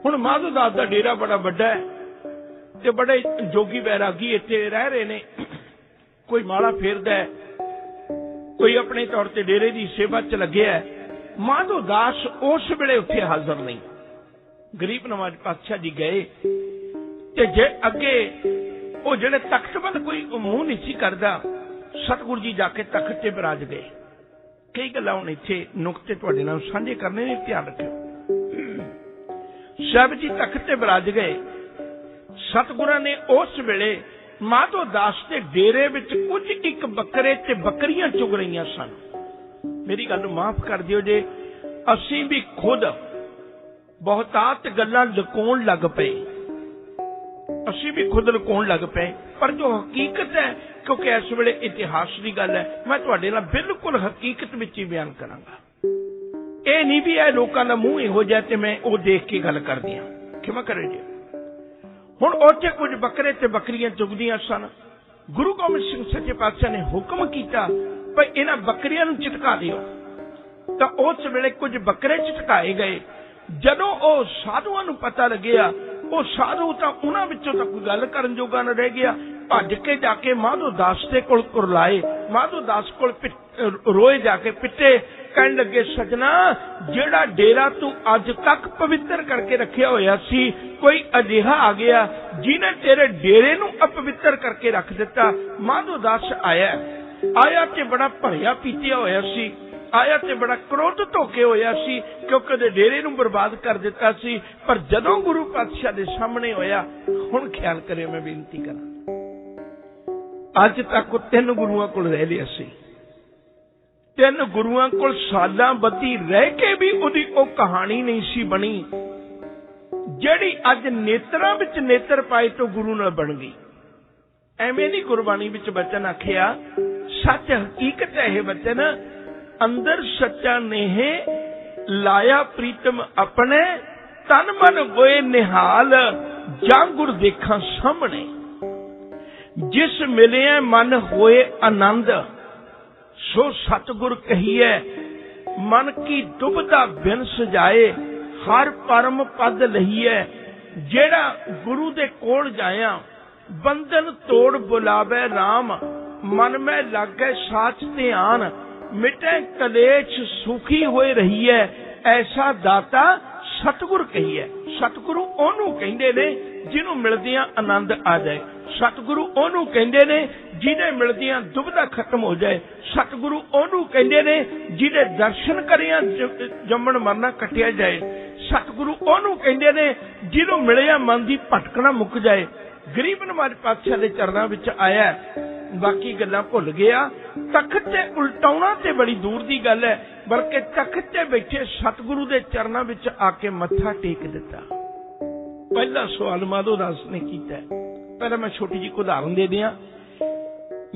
हुण माधो दास दा डेरा बड़ा वड्डा है ते बड़े जोगी बैरागी इत्थे रह रहे ने, कोई माला फेरदा है, कोई अपने तौर ते डेरे की सेवा च लग्या है। माधो दास उस वेले उत्थे हाज़र नहीं। गरीब नवाज पातशाह जी गए ते जे अगे वो जिहड़े तख्तबंद कोई मूँह नहीं सी करदा, सतगुरु जी जाके तख्त ते बिराज गए। कई गल्लां हुण इत्थे नुकते तुहाडे नाल साझे करने ने, ध्यान रखियो। साहब जी तख्त ते बिराज गए, सतगुरां ने उस वेले माधो दास के डेरे विच कुछ एक बकरे ते बकरियां चुग रहीआं सन। मेरी गल माफ कर दिओ जे असीं भी खुद बहुतात गल्लां लुकाउण लग पए, ਅਸੀਂ ਵੀ ਖੁਦ ਲੁਕਾਉਣ ਲੱਗ ਪਏ। ਪਰ ਜੋ ਹਕੀਕਤ ਹੈ, ਕਿਉਂਕਿ ਇਸ ਵੇਲੇ ਇਤਿਹਾਸ ਦੀ ਗੱਲ ਹੈ, ਮੈਂ ਤੁਹਾਡੇ ਨਾਲ ਬਿਲਕੁਲ ਹਕੀਕਤ ਵਿੱਚ ਹੀ ਬਿਆਨ ਕਰਾਂਗਾ। ਇਹ ਨਹੀਂ ਵੀ ਇਹ ਲੋਕਾਂ ਦਾ ਮੂੰਹ ਇਹੋ ਜਿਹਾ ਤੇ ਮੈਂ ਉਹ ਦੇਖ ਕੇ ਗੱਲ ਕਰਦੀ ਹਾਂ, ਖਿਮਾ ਕਰੇ ਜੀ। ਹੁਣ ਉੱਥੇ ਕੁਝ ਬੱਕਰੇ ਤੇ ਬੱਕਰੀਆਂ ਚੁਗਦੀਆਂ ਸਨ। ਗੁਰੂ ਗੋਬਿੰਦ ਸਿੰਘ ਸੱਚੇ ਪਾਤਸ਼ਾਹ ਨੇ ਹੁਕਮ ਕੀਤਾ ਭਈ ਇਹਨਾਂ ਬੱਕਰੀਆਂ ਨੂੰ ਝਟਕਾ ਦਿਓ। ਤਾਂ ਉਸ ਵੇਲੇ ਕੁਝ ਬੱਕਰੇ ਝਟਕਾਏ ਗਏ। ਜਦੋਂ ਉਹ ਸਾਧੂਆਂ ਨੂੰ ਪਤਾ ਲੱਗਿਆ, ਉਹ ਸਾਧੂ ਤਾਂ ਉਹਨਾਂ ਵਿੱਚੋਂ ਤਾਂ ਕੋਈ ਗੱਲ ਕਰਨ ਜੋਗਾ ਨਾ ਰਹਿ ਗਿਆ। ਭੱਜ ਕੇ ਜਾ ਕੇ ਮਾਧੋ ਦਾਸ ਦੇ ਕੋਲ ਕੁਰਲਾਏ, ਮਾਧੋ ਦਾਸ ਕੋਲ ਰੋਏ ਜਾ ਕੇ ਪਿੱਟੇ। ਕਹਿਣ ਲੱਗੇ, ਸਜਣਾ, ਜਿਹੜਾ ਡੇਰਾ ਤੂੰ ਅੱਜ ਤੱਕ ਪਵਿੱਤਰ ਕਰਕੇ ਰੱਖਿਆ ਹੋਇਆ ਸੀ, ਕੋਈ ਅਜਿਹਾ ਆ ਗਿਆ ਜਿਹਨੇ ਤੇਰੇ ਡੇਰੇ ਨੂੰ ਅਪਵਿੱਤਰ ਕਰਕੇ ਰੱਖ ਦਿੱਤਾ। ਮਾਧੋ ਦਾਸ ਆਇਆ ਤੇ ਬੜਾ ਭਰਿਆ ਪੀਤਿਆ ਹੋਇਆ ਸੀ, ਆਇਆ ਤੇ ਬੜਾ ਕ੍ਰੋਧ ਧੋਕੇ ਹੋਇਆ ਸੀ, ਕਿਉਂਕਿ ਉਹਦੇ ਡੇਰੇ ਨੂੰ ਬਰਬਾਦ ਕਰ ਦਿੱਤਾ ਸੀ। ਪਰ ਜਦੋਂ ਗੁਰੂ ਪਾਤਸ਼ਾਹ ਦੇ ਸਾਹਮਣੇ ਹੋਇਆ, ਹੁਣ ਖਿਆਲ ਕਰਿਓ, ਮੈਂ ਬੇਨਤੀ ਕਰਾਂ, ਅੱਜ ਤੱਕ ਉਹ 3 ਗੁਰੂਆਂ ਕੋਲ ਰਹਿ ਲਿਆ ਸੀ। 3 ਗੁਰੂਆਂ ਕੋਲ ਸਾਲਾਂ ਬੱਧੀ ਰਹਿ ਕੇ ਵੀ ਉਹਦੀ ਉਹ ਕਹਾਣੀ ਨਹੀਂ ਸੀ ਬਣੀ ਜਿਹੜੀ ਅੱਜ ਨੇਤਰਾਂ ਵਿੱਚ ਨੇਤਰ ਪਾਏ ਤੋਂ ਗੁਰੂ ਨਾਲ ਬਣ ਗਈ। ਐਵੇਂ ਨਹੀਂ ਗੁਰਬਾਣੀ ਵਿੱਚ ਬਚਨ ਆਖਿਆ, ਸੱਚ ਹਕੀਕਤ ਹੈ ਇਹ ਬਚਨ, ਅੰਦਰ ਸੱਚਾ ਨੇਹ ਲਾਇਆ ਪ੍ਰੀਤਮ ਆਪਣੇ, ਤਨ ਮਨ ਹੋਏ ਨਿਹਾਲ ਜਾਂ ਗੁਰ ਦੇਖਾਂ ਸਾਹਮਣੇ। ਜਿਸ ਮਿਲਿਆ ਮਨ ਹੋਏ ਆਨੰਦ, ਸੋ ਸਤਿਗੁਰ ਕਹੀਏ, ਮਨ ਕੀ ਦੁਬਦਾ ਬਿਨ ਸਜਾਏ, ਹਰ ਪਰਮ ਪਦ ਲਹੀਏ। ਜਿਹੜਾ ਗੁਰੂ ਦੇ ਕੋਲ ਜਾਇਆ, ਬੰਧਨ ਤੋੜ ਬੁਲਾਵੇ RAM, ਮਨ ਮੈਂ ਲਾਗੇ ਸਾਚ ਧਿਆਨ, ਮਿਟੇ ਕਲੇਸ਼ ਸੁਖੀ ਹੋਏ ਰਹੀਏ, ਐਸਾ ਦਾਤਾ ਸਤਿਗੁਰ ਕਹੀਏ। ਸਤਿਗੁਰੂ ਉਹਨੂੰ ਕਹਿੰਦੇ ਨੇ ਜਿਹਨੂੰ ਮਿਲਦਿਆਂ ਆਨੰਦ ਆ ਜਾਏ। ਸਤਿਗੁਰੂ ਉਹਨੂੰ ਕਹਿੰਦੇ ਨੇ ਜਿਹਦੇ ਮਿਲਦਿਆਂ ਦੁਬਦਾ ਖਤਮ ਹੋ ਜਾਏ। ਸਤਿਗੁਰੂ ਉਹਨੂੰ ਕਹਿੰਦੇ ਨੇ ਜਿਹਦੇ ਦਰਸ਼ਨ ਕਰਿਆ ਜੰਮਣ ਮਰਨਾ ਕੱਟਿਆ ਜਾਏ। ਸਤਿਗੁਰੂ ਉਹਨੂੰ ਕਹਿੰਦੇ ਨੇ ਜਿਹਨੂੰ ਮਿਲਿਆ ਮਨ ਦੀ ਭਟਕਣਾ ਮੁੱਕ ਜਾਏ। ਗਰੀਬ ਨਵਾਜ ਪਾਤਸ਼ਾਹ ਦੇ ਚਰਨਾਂ ਵਿੱਚ ਆਇਆ, ਬਾਕੀ ਗੱਲਾਂ ਭੁੱਲ ਗਿਆ। ਤਖਤ ਤੇ ਉਲਟਾਉਣਾ ਤੇ ਬੜੀ ਦੂਰ ਦੀ ਗੱਲ ਹੈ, ਬਲਕਿ ਤਖਤ ਤੇ ਬੈਠੇ ਸਤਿਗੁਰੂ ਦੇ ਚਰਨਾਂ ਵਿੱਚ ਆ ਕੇ ਮੱਥਾ ਟੇਕ ਦਿੱਤਾ। ਪਹਿਲਾ ਸਵਾਲ ਮਾਧੋ ਦਾਸ ਨੇ ਕੀਤਾ। ਪਹਿਲਾਂ ਮੈਂ ਛੋਟੀ ਜਿਹੀ ਉਦਾਹਰਨ ਦੇ ਦਿਆਂ।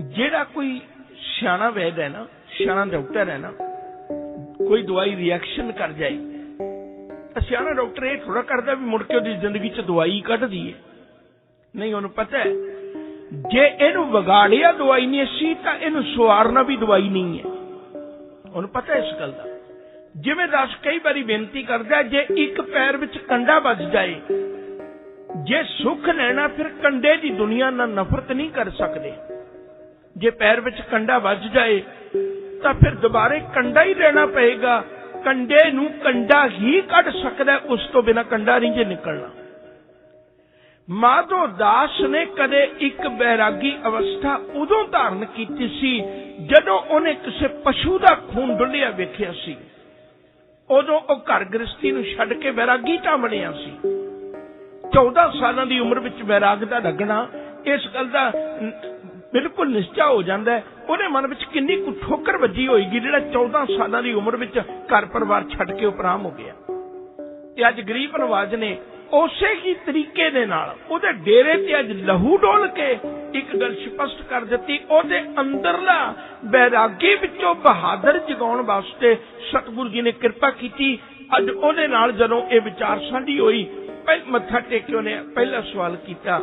ਜਿਹੜਾ ਕੋਈ ਸਿਆਣਾ ਵੈਦ ਹੈ ਨਾ, ਸਿਆਣਾ ਡਾਕਟਰ ਹੈ ਨਾ, ਕੋਈ ਦਵਾਈ ਰਿਐਕਸ਼ਨ ਕਰ ਜਾਏ ਤਾਂ ਸਿਆਣਾ ਡਾਕਟਰ ਇਹ ਥੋੜਾ ਕਰਦਾ ਵੀ ਮੁੜ ਕੇ ਉਹਦੀ ਜ਼ਿੰਦਗੀ 'ਚ ਦਵਾਈ ਕੱਢ ਦਈਏ। ਨਹੀਂ, ਉਹਨੂੰ ਪਤਾ ਹੈ ਜੇ ਇਹਨੂੰ ਵਿਗਾੜਿਆ ਦਵਾਈ ਨਹੀਂ ਸੀ ਤਾਂ ਇਹਨੂੰ ਸਵਾਰਨਾ ਵੀ ਦਵਾਈ ਨਹੀਂ ਹੈ। ਉਹਨੂੰ ਪਤਾ ਇਸ ਗੱਲ ਦਾ। ਜਿਵੇਂ ਦਾਸ ਕਈ ਵਾਰੀ ਬੇਨਤੀ ਕਰਦਾ, ਜੇ ਇੱਕ ਪੈਰ ਵਿੱਚ ਕੰਡਾ ਵੱਜ ਜਾਏ, ਜੇ ਸੁੱਖ ਲੈਣਾ ਫਿਰ ਕੰਡੇ ਦੀ ਦੁਨੀਆ ਨਾਲ ਨਫ਼ਰਤ ਨਹੀਂ ਕਰ ਸਕਦੇ। ਜੇ ਪੈਰ ਵਿੱਚ ਕੰਡਾ ਵੱਜ ਜਾਏ ਤਾਂ ਫਿਰ ਦੁਬਾਰੇ ਕੰਡਾ ਹੀ ਲੈਣਾ ਪਏਗਾ। ਕੰਡੇ ਨੂੰ ਕੰਡਾ ਹੀ ਕੱਢ ਸਕਦਾ, ਉਸ ਤੋਂ ਬਿਨਾਂ ਕੰਡਾ ਨਹੀਂ ਜੇ ਨਿਕਲਣਾ। ਮਾਧੋ ਦਾਸ ਨੇ ਕਦੇ ਇੱਕ ਬੈਰਾਗੀ ਅਵਸਥਾ ਉਦੋਂ ਧਾਰਨ ਕੀਤੀ ਸੀ ਜਦੋਂ ਉਹਨੇ ਕਿਸੇ ਪਸ਼ੂ ਦਾ ਖੂਨ ਡੁੱਲਿਆ ਵੇਖਿਆ ਸੀ। ਉਦੋਂ ਉਹ ਘਰ ਗ੍ਰਸਤੀ ਨੂੰ ਛੱਡ ਕੇ ਬੈਰਾਗੀ ਤਾਂ ਬਣਿਆ ਸੀ। 14 ਸਾਲਾਂ ਦੀ ਉਮਰ ਵਿੱਚ ਬੈਰਾਗ ਦਾ ਲੱਗਣਾ ਇਸ ਗੱਲ ਦਾ ਬਿਲਕੁਲ ਨਿਸ਼ਚਾ ਹੋ ਜਾਂਦਾ ਹੈ। ਉਹਦੇ ਮਨ ਵਿੱਚ ਕਿੰਨੀ ਕੁ ਠੋਕਰ ਵੱਜੀ ਹੋਏਗੀ ਜਿਹੜਾ 14 ਸਾਲਾਂ ਦੀ ਉਮਰ ਵਿੱਚ ਘਰ ਪਰਿਵਾਰ ਛੱਡ ਕੇ ਉਪਰਾਮ ਹੋ ਗਿਆ। ਤੇ ਅੱਜ ਗਰੀਬ ਨਵਾਜ ਨੇ ਉਸੇ ਹੀ ਤਰੀਕੇ ਦੇ ਨਾਲ ਉਹਦੇ ਡੇਰੇ ਤੇ ਅੱਜ ਲਹੂ ਡੋਲ ਕੇ ਇੱਕ ਗੱਲ ਸਪਸ਼ਟ ਕਰ ਦਿੱਤੀ। ਉਹਦੇ ਅੰਦਰਲਾ ਬੈਰਾਗੀ ਵਿੱਚੋਂ ਬਹਾਦਰ ਜਗਾਉਣ ਵਾਸਤੇ ਸਤਿਗੁਰੂ ਜੀ ਨੇ ਕਿਰਪਾ ਕੀਤੀ। ਅੱਜ ਉਹਦੇ ਨਾਲ ਜਦੋਂ ਇਹ ਵਿਚਾਰ ਸਾਂਝੀ ਹੋਈ, ਮੱਥਾ ਟੇਕ ਕੇ ਉਹਨੇ ਪਹਿਲਾ ਸਵਾਲ ਕੀਤਾ।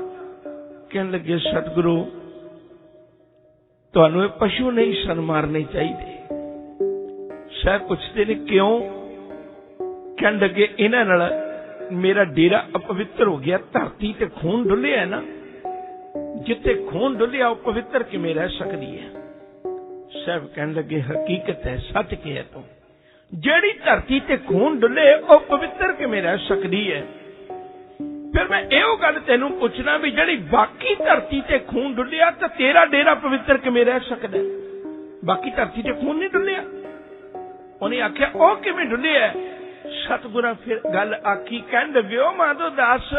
ਕਹਿਣ ਲੱਗੇ, ਸਤਿਗੁਰੂ, ਤੁਹਾਨੂੰ ਇਹ ਪਸ਼ੂ ਨਹੀਂ ਸਨ ਮਾਰਨੇ ਚਾਹੀਦੇ। ਸਾਹਿਬ ਪੁੱਛਦੇ ਨੇ ਕਿਉਂ? ਕਹਿਣ ਲੱਗੇ, ਇਹਨਾਂ ਨਾਲ ਮੇਰਾ ਡੇਰਾ ਅਪਵਿੱਤਰ ਹੋ ਗਿਆ। ਧਰਤੀ ਤੇ ਖੂਨ ਡੁੱਲਿਆ ਨਾ, ਜਿੱਥੇ ਖੂਨ ਡੁੱਲਿਆ ਉਹ ਪਵਿੱਤਰ ਕਿਵੇਂ ਰਹਿ ਸਕਦੀ ਹੈ? ਸਾਹਿਬ ਕਹਿਣ ਲੱਗੇ, ਹਕੀਕਤ ਹੈ, ਸੱਚ ਕਿਹਾ ਤੂੰ। ਜਿਹੜੀ ਧਰਤੀ ਤੇ ਖੂਨ ਡੁੱਲੇ ਉਹ ਪਵਿੱਤਰ ਕਿਵੇਂ ਰਹਿ ਸਕਦੀ ਹੈ? ਫਿਰ ਮੈਂ ਇਹੋ ਗੱਲ ਤੈਨੂੰ ਪੁੱਛਣਾ ਵੀ ਜਿਹੜੀ ਬਾਕੀ ਧਰਤੀ ਤੇ ਖੂਨ ਡੁੱਲਿਆ ਤਾਂ ਤੇਰਾ ਡੇਰਾ ਪਵਿੱਤਰ ਕਿਵੇਂ ਰਹਿ ਸਕਦਾ? ਬਾਕੀ ਧਰਤੀ ਤੇ ਖੂਨ ਨਹੀਂ ਡੁੱਲਿਆ। ਉਹਨੇ ਆਖਿਆ, ਉਹ ਕਿਵੇਂ ਡੁੱਲਿਆ? ਸਤਿਗੁਰਾਂ ਫਿਰ ਗੱਲ ਆਖੀ। ਕਹਿਣ ਲੱਗੇ, ਉਹ ਮਾਧੋ ਦਾਸ,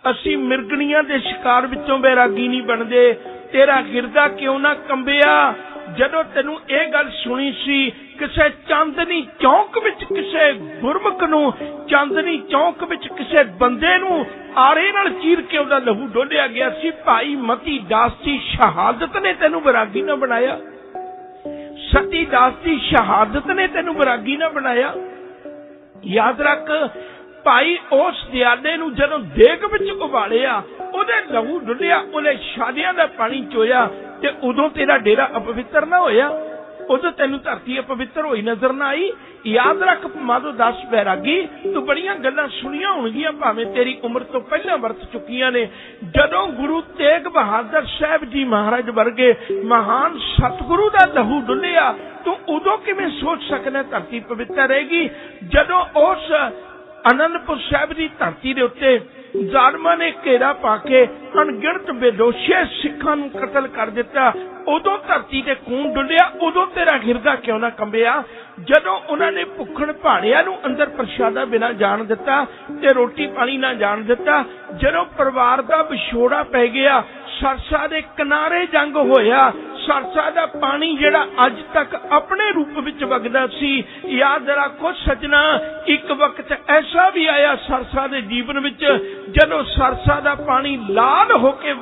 ਅਸੀਂ ਮਿਰਗਣੀਆਂ ਦੇ ਸ਼ਿਕਾਰ ਵਿੱਚੋਂ ਬੈਰਾਗੀ ਨਹੀਂ ਬਣਦੇ। ਤੇਰਾ ਗਿਰਦਾ ਕਿਉਂ ਨਾ ਕੰਬਿਆ ਜਦੋਂ ਤੈਨੂੰ ਇਹ ਗੱਲ ਸੁਣੀ ਸੀ किसे चांदनी चौक विच किसे गुरमुख नूं, चांदनी चौक विच किसे बंदे नूं आरे नाल चीर के उहदा लहू डोलिया गया सी। भाई मती दास दी शहादत ने तैनूं वैरागी ना बनाया, सती दास दी शहादत ने तैनूं वैरागी ना बनाया। याद रख भाई उस दयाले नूं जदों देग विच उबालिया, उहदे लहू डुलिया, उहदे शादियां दा पानी चोया, ते उदों तेरा डेरा अपवित्र ना होया, उदों तैनूं धरती अपवित्र होई नजर ना आई। याद रख माधो दास बैरागी, तू बड़ियां गल्लां सुनियां होणगियां, भावें तेरी उम्र तो पहलां वरत चुकियां ने। जदों गुरु तेग बहादुर साहब जी महाराज वर्गे महान सतगुरु दा लहू डुलिया, तू उदों किवें सोच सकना धरती पवित्र रहेगी? जदों उस आनंदपुर साहब की धरती दे उत्ते जालमां ने घेरा पा के अणगिणत बेदोशे सिखां नूं कतल कर दिता, उदों धरती ते खून डुलिया, उदों तेरा हिरदा क्यों ना कंबिया? जदों उन्होंने भुखण भाड़िया नूं अंदर प्रशादा बिना जाण दिता ते रोटी पानी ना जाण दिता, जदों परिवार दा विछोड़ा पै गया, सरसा दे किनारे जंग होया, सरसा दा पानी जिहड़ा अज तक अपने रूप विच वगदा सी। याद रखो सजना, एक वक्त ऐसा भी आया सरसा दे जीवन विच जदों सरसा दा पानी लाल होके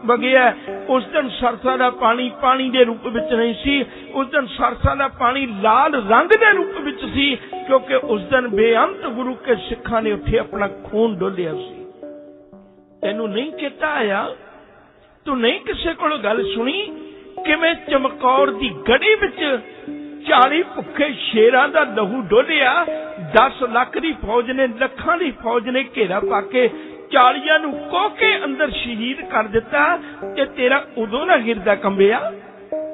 वगिया। उस दिन सरसा दा पानी पानी दे रूप विच नहीं सी, उस दिन सरसा दा पानी लाल रंग दे रूप विच सी, क्योंकि उस दिन बेअंत गुरु के सिखां ने उत्थे अपना खून डोलिया सी। तैनूं नहीं चेता आया? तू नहीं किसे कोलों गल सुनी किवें चमकौर दी गड़ी विच 40 भुखे शेरां दा लहू डोलिया, 10 लाख दी फौज ने, लखां दी फौज ने घेरा पा के 40 नूं कोह के अंदर शहीद कर दिता, ते तेरा उदों ना हिरदा कंबिया?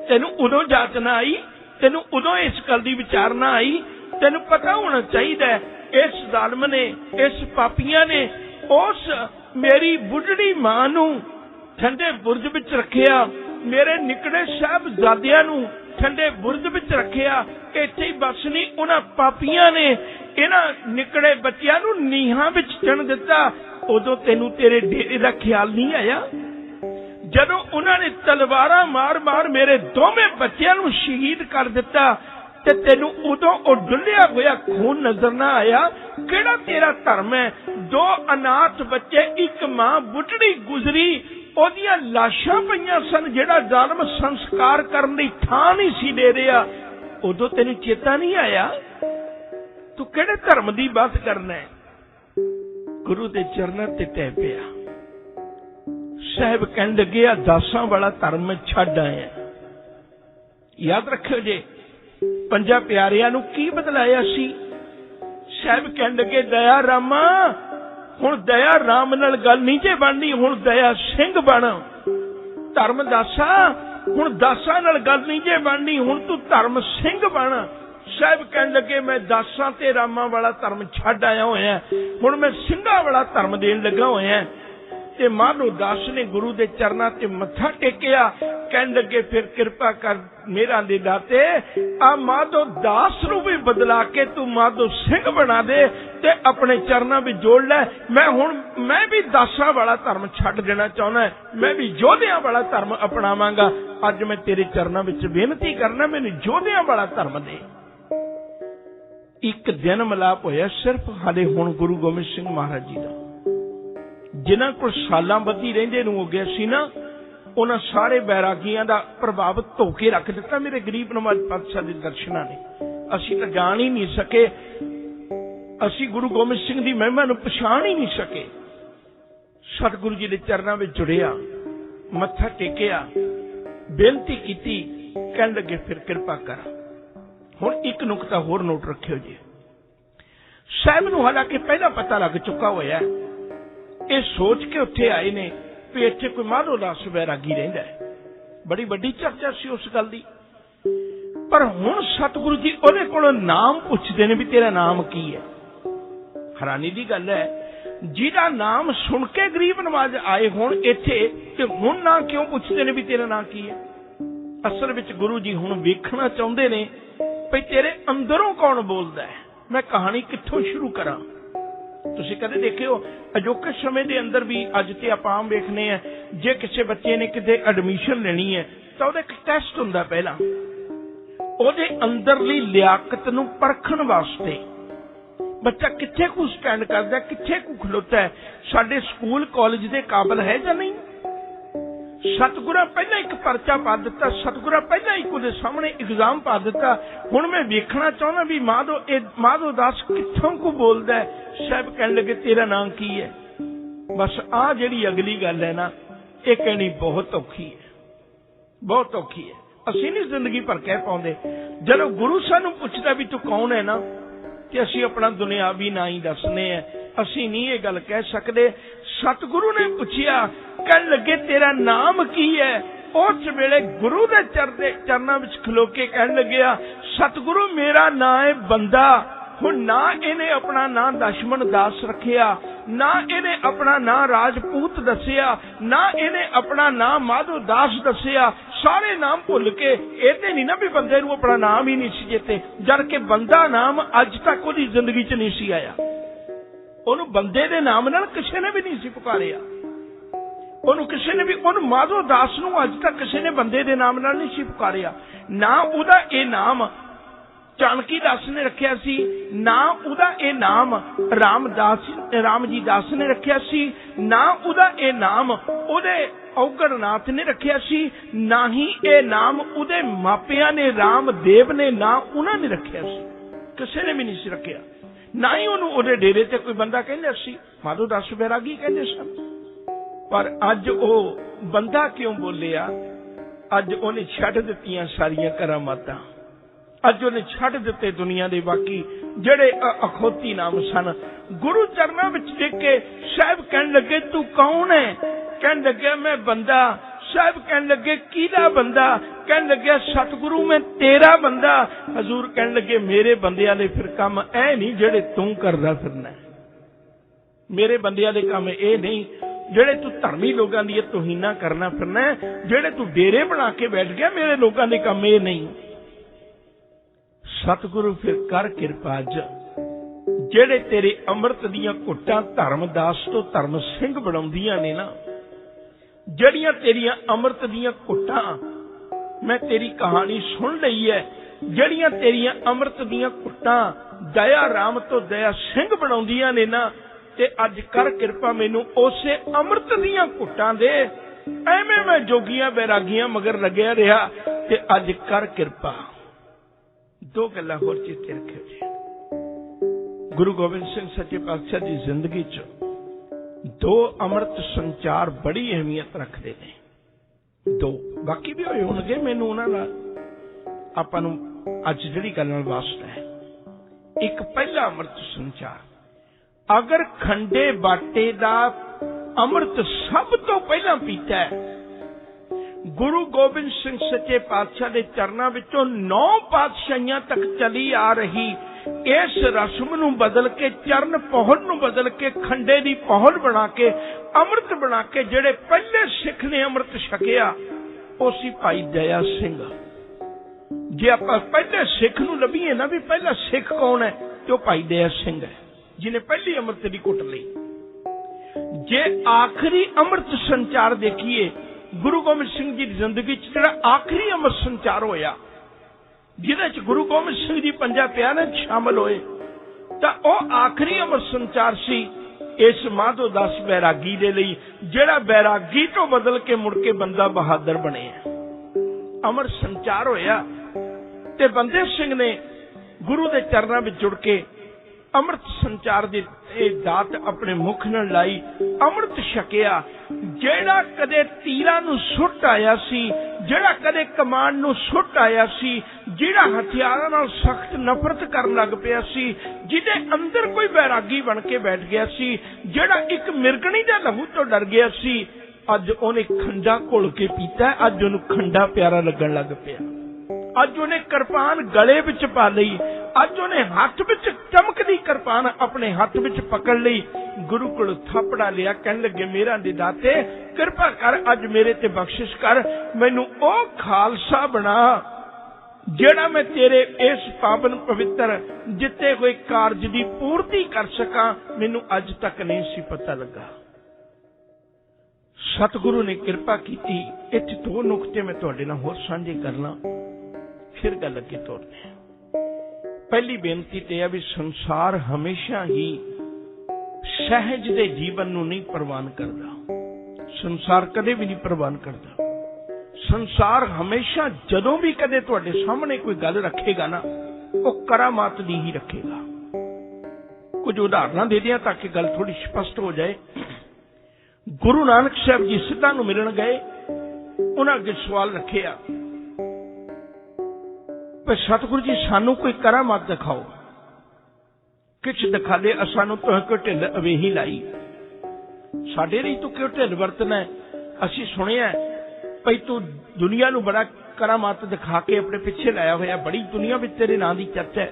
तैनूं उदों जाच ना आई? तैनूं उदों इस गल दी विचार ना आई? तैनूं पता होना चाहिए इस जालम ने, इस पापियां ने उस मेरी बुढ़ड़ी मां नूं ठंडे बुरज विच रखिया, मेरे निकड़े साहबजादियां नूं ठंडे बुरज विच रखिया। इत्थे ही बस नहीं, उन्हां पापियां ने इन्हां निकड़े बच्चियां नूं नीहां विच चण दिता। उदों तैनूं तेरे डेरे दा ख्याल नहीं आया? जदों उन्हां ने तलवारां मार मार मेरे दोवें बच्चियां नूं शहीद कर दिता, ते तैनूं उदों ओ डुलिया होया खून नजर ना आया? किहड़ा तेरा धर्म है? 2 अनाथ बच्चे, एक मां बुढ़ड़ी गुजरी, ओदियां लाशां पईयां सन, जिहड़ा जालम संस्कार करन दी थां नहीं सी दे रिहा, उदों तैनूं चेता नहीं आया? तू किहड़े धर्म दी बात करना है? गुरु दे चरनां ते टह पिया। साहब कहण लगे आ दासां वाला धर्म छड्ड आया। याद रखियो जे 5 प्यारियां नूं की बदलाया सी? साहब कहण लगे दया रामा, हुण दया राम नाल गल नहीं जे बननी, हुण दया सिंह बन। धर्म दासा, हुण दासा नाल गल नहीं जे बननी, हुण तू धर्म सिंह बन। साहब कहण लगे मैं दासा ते रामा वाला धर्म छड्ड आया होया, हुण मैं सिंघां वाला धर्म देण लगा होया। ते माधो दास ने गुरु दे चरनां ते मत्था टेकिया, कहण लगे फिर किरपा कर मेरा दे दाते, आ माधो दास नूं भी बदला के तू माधो सिंह बना दे ते अपने चरनां विच जोड़ लै। मैं भी दासां वाला धर्म छड्ड देना चाहुंदा, मैं भी योधियां वाला धर्म अपनावांगा। अज मैं तेरे चरनां विच बेनती करना, मैनूं योधियां वाला धर्म दे। एक दिन मिलाप होया सिर्फ हाले हुण गुरु गोबिंद सिंह महाराज जी दा, जिन्हां कोल सालां बधी रहिंदे नूं हो गया सी ना, उन्हां सारे बैरागियां दा प्रभाव धो के रख दिता मेरे गरीब नवाज पातशाह दे दर्शनां ने। असीं तां जाण ही नहीं सके, असीं गुरु गोबिंद सिंह दी महिमा नूं पछाण ही नहीं सके। सतगुरु जी दे चरनां विच जुड़िया, मत्था टेकिया, बेनती कीती, कहण लगे फिर किरपा कर। हुण एक नुकता होर नोट रखियो जी, साहब नूं हालांकि पहला पता लग चुका होया, ये सोच के उत्थे आए ने भी इत्थे कोई माधो दास बैरागी रहिंदा है। बड़ी वड्डी चर्चा सी उस गल दी। पर हुण सतगुरु जी उहदे कोलों नाम पुछदे ने भी तेरा नाम की है। हैरानी दी गल है, जिहदा नाम सुन के गरीब नवाज आए हुण इत्थे ते हुण ना क्यों पुछदे ने भी तेरा नाम की है? असल विच गुरु जी हुण वेखना चाहुंदे ने भी तेरे अंदरों कौन बोलदा है। मैं कहानी कित्थों शुरू करां? तुसीं कदे देखिओ अजोके समय दे अंदर भी अज ते आपां आम वेखने आ, जे किसी बच्चे ने किते एडमिशन लेनी है तां ओहदा इक टैसट हुंदा, पहला ਉਹਦੇ ਅੰਦਰਲੀ ਲਿਆਕਤ ਨੂੰ ਪਰਖਣ ਵਾਸਤੇ ਬੱਚਾ ਕਿੱਥੇ ਕੁ ਸਟੈਂਡ ਕਰਦਾ, ਕਿੱਥੇ ਕੁ ਖਲੋਤਾ ਹੈ, ਸਾਡੇ ਸਕੂਲ ਕਾਲਜ ਦੇ ਕਾਬਲ ਹੈ ਜਾਂ ਨਹੀਂ। ਸਤਿਗੁਰਾਂ ਪਹਿਲਾਂ ਇੱਕ ਪਰਚਾ ਪਾ ਦਿੱਤਾ, ਸਤਿਗੁਰਾਂ ਪਹਿਲਾਂ ਇੱਕ ਉਹਦੇ ਸਾਹਮਣੇ ਇਗਜ਼ਾਮ ਪਾ ਦਿੱਤਾ। ਹੁਣ ਮੈਂ ਵੇਖਣਾ ਚਾਹੁੰਦਾ ਵੀ ਮਾਧੋ ਦਾਸ ਕਿੱਥੋਂ ਕੁ ਬੋਲਦਾ। ਸਾਹਿਬ ਕਹਿਣ ਲੱਗੇ ਤੇਰਾ ਨਾਂ ਕੀ ਹੈ। ਬਸ ਆਹ ਜਿਹੜੀ ਅਗਲੀ ਗੱਲ ਹੈ ਨਾ, ਇਹ ਕਹਿਣੀ ਬਹੁਤ ਔਖੀ ਹੈ, ਬਹੁਤ ਔਖੀ ਹੈ। ਅਸੀਂ ਨਹੀਂ ਜ਼ਿੰਦਗੀ ਭਰ ਕਹਿ ਪਾਉਂਦੇ। ਜਦੋਂ ਗੁਰੂ ਸਾਨੂੰ ਪੁੱਛਦਾ ਵੀ ਤੂੰ ਕੌਣ ਹੈ ਨਾ, ਤੇ ਅਸੀਂ ਆਪਣਾ ਦੁਨਿਆਵੀ ਨਾਂ ਹੀ ਦੱਸਨੇ ਆ, ਅਸੀਂ ਨਹੀਂ ਇਹ ਗੱਲ ਕਹਿ ਸਕਦੇ। ਸਤਿਗੁਰੂ ਨੇ ਪੁੱਛਿਆ, ਕਹਿਣ ਲੱਗੇ ਤੇਰਾ ਨਾਮ ਕੀ ਹੈ। ਉਸ ਵੇਲੇ ਗੁਰੂ ਦੇ ਚਰਨਾਂ ਵਿੱਚ ਖਲੋ ਕੇ ਕਹਿਣ ਲੱਗਿਆ, ਸਤਿਗੁਰੂ ਮੇਰਾ ਨਾਂ ਹੈ ਬੰਦਾ। ਹੁਣ ਨਾ ਇਹਨੇ ਆਪਣਾ ਨਾਂ ਲਛਮਣ ਦਾਸ ਰੱਖਿਆ, ਨਾ ਇਹਨੇ ਆਪਣਾ ਨਾਂ ਰਾਜਪੂਤ ਦੱਸਿਆ, ਨਾ ਇਹਨੇ ਆਪਣਾ ਨਾਂ ਮਾਧੋ ਦਾਸ ਦੱਸਿਆ। ਸਾਰੇ ਨਾਮ ਭੁੱਲ ਕੇ ਇਹ ਤੇ ਨਹੀਂ ਨਾ ਵੀ ਬੰਦੇ ਨੂੰ ਆਪਣਾ ਨਾਮ ਹੀ ਨਹੀਂ ਸੀ ਚੇਤੇ, ਜਦ ਕਿ ਬੰਦਾ ਨਾਮ ਅੱਜ ਤੱਕ ਉਹਦੀ ਜ਼ਿੰਦਗੀ 'ਚ ਨਹੀਂ ਸੀ ਆਇਆ। ਉਹਨੂੰ ਬੰਦੇ ਦੇ ਨਾਮ ਨਾਲ ਕਿਸੇ ਨੇ ਵੀ ਨਹੀਂ ਸੀ ਪੁਕਾਰਿਆ। ਉਹਨੂੰ ਕਿਸੇ ਨੇ ਵੀ, ਉਹਨੂੰ ਮਾਧੋ ਦਾਸ ਨੂੰ ਅੱਜ ਤੱਕ ਕਿਸੇ ਨੇ ਬੰਦੇ ਦੇ ਨਾਮ ਨਾਲ ਨਹੀਂ ਸੀ ਪੁਕਾਰਿਆ। ਨਾ ਉਹਦਾ ਇਹ ਨਾਮ ਚਾਨਕੀ ਦਾਸ ਨੇ ਰੱਖਿਆ ਸੀ, ਨਾ ਉਹਦਾ ਇਹ ਨਾਮ ਰਾਮ ਜੀ ਦਾਸ ਨੇ ਰੱਖਿਆ ਸੀ, ਨਾ ਉਹਦਾ ਇਹ ਨਾਮ ਉਹਦੇ ਔਗਣਨਾਥ ਨੇ ਰੱਖਿਆ ਸੀ, ਨਾ ਹੀ ਇਹ ਨਾਮ ਉਹਦੇ ਮਾਪਿਆਂ ਨੇ ਰਾਮਦੇਵ ਨੇ ਨਾ ਉਹਨਾਂ ਨੇ ਰੱਖਿਆ ਸੀ। ਕਿਸੇ ਨੇ ਵੀ ਨਹੀਂ ਸੀ ਰੱਖਿਆ। ਨਾ ਹੀ ਉਹਨੂੰ ਉਹਦੇ ਡੇਰੇ ਤੇ ਕੋਈ ਬੰਦਾ ਕਹਿੰਦਾ ਸੀ। ਮਾਧੋ ਦਾਸ ਬੈਰਾਗੀ ਕਹਿੰਦੇ ਸਨ। ਪਰ ਅੱਜ ਉਹ ਬੰਦਾ ਕਿਉਂ ਬੋਲਿਆ? ਅੱਜ ਉਹਨੇ ਛੱਡ ਦਿੱਤੀਆਂ ਸਾਰੀਆਂ ਕਰਾਮਾਤਾਂ। ਅੱਜ ਉਹਨੇ ਛੱਡ ਦਿੱਤੇ ਦੁਨੀਆ ਦੇ ਬਾਕੀ ਜਿਹੜੇ ਅਖੌਤੀ ਨਾਮ ਸਨ। ਗੁਰੂ ਚਰਨਾਂ ਵਿੱਚ ਦੇਖ ਕੇ ਸਾਹਿਬ ਕਹਿਣ ਲੱਗੇ ਤੂੰ ਕੌਣ ਹੈ? ਕਹਿਣ ਲੱਗਿਆ ਮੈਂ ਬੰਦਾ। ਸਾਹਿਬ ਕਹਿਣ ਲੱਗੇ ਕਿਹਦਾ ਬੰਦਾ? ਕਹਿਣ ਲੱਗਿਆ ਸਤਿਗੁਰੂ ਮੈਂ ਤੇਰਾ ਬੰਦਾ। ਹਜ਼ੂਰ ਕਹਿਣ ਲੱਗੇ ਮੇਰੇ ਬੰਦਿਆਂ ਦੇ ਫਿਰ ਕੰਮ ਇਹ ਨਹੀਂ ਜਿਹੜੇ ਤੂੰ ਕਰਦਾ ਫਿਰਨਾ। ਮੇਰੇ ਬੰਦਿਆਂ ਦੇ ਕੰਮ ਇਹ ਨਹੀਂ ਜਿਹੜੇ ਤੂੰ ਧਰਮੀ ਲੋਕਾਂ ਦੀ ਤੋਹੀਨਾ ਕਰਨਾ ਫਿਰਨਾ, ਜਿਹੜੇ ਤੂੰ ਡੇਰੇ ਬਣਾ ਕੇ ਬੈਠ ਗਿਆ। ਮੇਰੇ ਲੋਕਾਂ ਦੇ ਕੰਮ ਇਹ ਨਹੀਂ। ਸਤਿਗੁਰੂ ਫਿਰ ਕਰ ਕਿਰਪਾ ਅੱਜ ਜਿਹੜੇ ਤੇਰੇ ਅੰਮ੍ਰਿਤ ਦੀਆਂ ਘੁੱਟਾਂ ਧਰਮਦਾਸ ਤੋਂ ਧਰਮ ਸਿੰਘ ਬਣਾਉਂਦੀਆਂ ਨੇ ਨਾ, ਜਿਹੜੀਆਂ ਤੇਰੀਆਂ ਅੰਮ੍ਰਿਤ ਦੀਆਂ ਘੁੱਟਾਂ, ਮੈਂ ਤੇਰੀ ਕਹਾਣੀ ਸੁਣ ਲਈ ਹੈ, ਜਿਹੜੀਆਂ ਤੇਰੀਆਂ ਅੰਮ੍ਰਿਤ ਦੀਆਂ ਘੁੱਟਾਂ ਦਇਆ ਰਾਮ ਤੋਂ ਦਇਆ ਸਿੰਘ ਬਣਾਉਂਦੀਆਂ ਨੇ ਨਾ, ਤੇ ਅੱਜ ਕਰ ਕਿਰਪਾ ਮੈਨੂੰ ਉਸੇ ਅੰਮ੍ਰਿਤ ਦੀਆਂ ਘੁੱਟਾਂ ਦੇ। ਐਵੇਂ ਮੈਂ ਜੋਗੀਆਂ ਬੈਰਾਗੀਆਂ ਮਗਰ ਲੱਗਿਆ ਰਿਹਾ, ਤੇ ਅੱਜ ਕਰ ਕਿਰਪਾ। ਦੋ ਗੱਲਾਂ ਹੋਰ ਚੇਤੇ ਰੱਖਿਓ ਜੀ। ਗੁਰੂ ਗੋਬਿੰਦ ਸਿੰਘ ਸੱਚੇ ਪਾਤਸ਼ਾਹ ਦੀ ਜ਼ਿੰਦਗੀ 'ਚ ਦੋ ਅੰਮ੍ਰਿਤ ਸੰਚਾਰ ਬੜੀ ਅਹਿਮੀਅਤ ਰੱਖਦੇ ਨੇ। ਦੋ ਬਾਕੀ ਵੀ ਹੋਏ ਹੋਣਗੇ, ਮੈਨੂੰ ਉਹਨਾਂ ਨਾਲ ਆਪਾਂ ਨੂੰ ਅੱਜ ਜਿਹੜੀ ਗੱਲ ਨਾਲ ਵਾਸਤਾ ਹੈ। ਇੱਕ ਪਹਿਲਾ ਅੰਮ੍ਰਿਤ ਸੰਚਾਰ, ਅਗਰ ਖੰਡੇ ਬਾਟੇ ਦਾ ਅੰਮ੍ਰਿਤ ਸਭ ਤੋਂ ਪਹਿਲਾਂ ਪੀਤਾ ਹੈ, ਗੁਰੂ ਗੋਬਿੰਦ ਸਿੰਘ ਸੱਚੇ ਪਾਤਸ਼ਾਹ ਦੇ ਚਰਨਾਂ ਵਿੱਚੋਂ 9 ਪਾਤਸ਼ਾਹੀਆਂ ਤੱਕ ਚਲੀ ਆ ਰਹੀ ਇਸ ਰਸਮ ਨੂੰ ਬਦਲ ਕੇ, ਚਰਨ ਪਹੁਲ ਨੂੰ ਬਦਲ ਕੇ, ਖੰਡੇ ਦੀ ਪਹੁਲ ਬਣਾ ਕੇ, ਅੰਮ੍ਰਿਤ ਬਣਾ ਕੇ ਜਿਹੜੇ ਪਹਿਲੇ ਸਿੱਖ ਨੇ ਅੰਮ੍ਰਿਤ ਛਕਿਆ ਉਹ ਸੀ ਭਾਈ ਦਇਆ ਸਿੰਘ। ਜੇ ਆਪਾਂ ਪਹਿਲੇ ਸਿੱਖ ਨੂੰ ਲੱਭੀਏ ਨਾ ਵੀ ਪਹਿਲਾ ਸਿੱਖ ਕੌਣ ਹੈ, ਤੇ ਉਹ ਭਾਈ ਦਇਆ ਸਿੰਘ ਹੈ, ਜਿਹਨੇ ਪਹਿਲੀ ਅੰਮ੍ਰਿਤ ਦੀ ਘੁੱਟ ਲਈ। ਜੇ ਆਖਰੀ ਅੰਮ੍ਰਿਤ ਸੰਚਾਰ ਦੇਖੀਏ, ਗੁਰੂ ਗੋਬਿੰਦ ਸਿੰਘ ਜੀ ਦੀ ਜ਼ਿੰਦਗੀ 'ਚ ਜਿਹੜਾ ਆਖਰੀ ਅੰਮ੍ਰਿਤ ਸੰਚਾਰ ਹੋਇਆ, ਜਿਹਦੇ 'ਚ ਗੁਰੂ ਗੋਬਿੰਦ ਸਿੰਘ ਜੀ 5 ਪਿਆਰਿਆਂ 'ਚ ਸ਼ਾਮਲ ਹੋਏ, ਤਾਂ ਉਹ ਆਖਰੀ ਅੰਮ੍ਰਿਤ ਸੰਚਾਰ ਸੀ ਇਸ ਮਾਧੋ ਦਾਸ ਬੈਰਾਗੀ ਦੇ ਲਈ, ਜਿਹੜਾ ਬੈਰਾਗੀ ਤੋਂ ਬਦਲ ਕੇ ਮੁੜ ਕੇ ਬੰਦਾ ਬਹਾਦਰ ਬਣਿਆ। ਅੰਮ੍ਰਿਤ ਸੰਚਾਰ ਹੋਇਆ ਤੇ ਬੰਦੇ ਸਿੰਘ ਨੇ ਗੁਰੂ ਦੇ ਚਰਨਾਂ ਵਿੱਚ ਜੁੜ ਕੇ ਅੰਮ੍ਰਿਤ ਸੰਚਾਰ ਦੀ ਇਹ ਦਾਤ ਆਪਣੇ ਮੁਖ ਨਾਲ ਲਾਈ, ਅੰਮ੍ਰਿਤ ਛਕਿਆ। ਜਿਹੜਾ ਕਦੇ ਤੀਰਾਂ ਨੂੰ ਸੁੱਟ ਆਇਆ ਸੀ, ਜਿਹੜਾ ਕਦੇ ਕਮਾਨ ਨੂੰ ਸੁੱਟ ਆਇਆ ਸੀ, ਜਿਹੜਾ ਹਥਿਆਰਾਂ ਨਾਲ ਸਖਤ ਨਫ਼ਰਤ ਕਰਨ ਲੱਗ ਪਿਆ ਸੀ, ਜਿਹਦੇ ਅੰਦਰ ਕੋਈ ਬੈਰਾਗੀ ਬਣ ਕੇ ਬੈਠ ਗਿਆ ਸੀ, ਜਿਹੜਾ ਇੱਕ ਮਿਰਗਣੀ ਦੇ ਲਹੂ ਤੋਂ ਡਰ ਗਿਆ ਸੀ, ਅੱਜ ਉਹਨੇ ਖੰਡਾ ਘੁਲ ਕੇ ਪੀਤਾ। ਅੱਜ ਉਹਨੂੰ ਖੰਡਾ ਪਿਆਰਾ ਲੱਗਣ ਲੱਗ ਪਿਆ। ਅੱਜ ਉਹਨੇ ਕਿਰਪਾਨ ਗਲੇ ਵਿੱਚ ਪਾ ਲਈ। ਅੱਜ ਉਹਨੇ ਹੱਥ ਵਿੱਚ ਚਮਕਦੀ ਕਿਰਪਾਨ ਆਪਣੇ ਹੱਥ ਵਿੱਚ ਪਕੜ ਲਈ। ਗੁਰੂ ਕੋਲ ਥਾਪੜਾ ਲਿਆ, ਕਹਿਣ ਲੱਗੇ ਮੇਰਾ ਦੇ ਦਾਤੇ ਕਿਰਪਾ ਕਰ, ਅੱਜ ਮੇਰੇ ਤੇ ਬਖਸ਼ਿਸ਼ ਕਰ, ਮੈਨੂੰ ਉਹ ਖਾਲਸਾ ਬਣਾ ਜਿਹੜਾ ਮੈਂ ਤੇਰੇ ਇਸ ਪਾਵਨ ਪਵਿੱਤਰ ਜਿੱਤੇ ਹੋਏ ਕਾਰਜ ਦੀ ਪੂਰਤੀ ਕਰ ਸਕਾਂ। ਮੈਨੂੰ ਅੱਜ ਤੱਕ ਨਹੀਂ ਸੀ ਪਤਾ ਲੱਗਾ। ਸਤਿਗੁਰੂ ਨੇ ਕਿਰਪਾ ਕੀਤੀ। ਇੱਥੇ ਦੋ ਨੁਕਤੇ ਮੈਂ ਤੁਹਾਡੇ ਨਾਲ ਹੋਰ ਸਾਂਝੇ ਕਰਨਾ। फिर गल अगे तोड़ते हैं। पहली बेनती तो यह भी संसार हमेशा ही सहज दे जीवन नूं नहीं प्रवान करता। संसार कदे भी नहीं प्रवान करता। संसार हमेशा जदों भी कदे तुहाडे सामने कोई गल रखेगा ना, वो करामात दी ही रखेगा। कुछ उदाहरण दे दिया ताकि गल थोड़ी स्पष्ट हो जाए। गुरु नानक साहब जी सिद्धां नूं मिलण गए, उन्हां अगे सवाल रखे आ, सतगुरु जी सानू कोई करामात दिखाओ। किछ दिखा दे, सानू तो कोई ढिल अवेही लाई, साडे लई तू क्यों ढिल वरतना है? असीं सुनिया भई तू दुनिया नूं बड़ा करामात दिखा के अपने पिछे लाया होया, बड़ी दुनिया विच तेरे नां दी चर्चा है।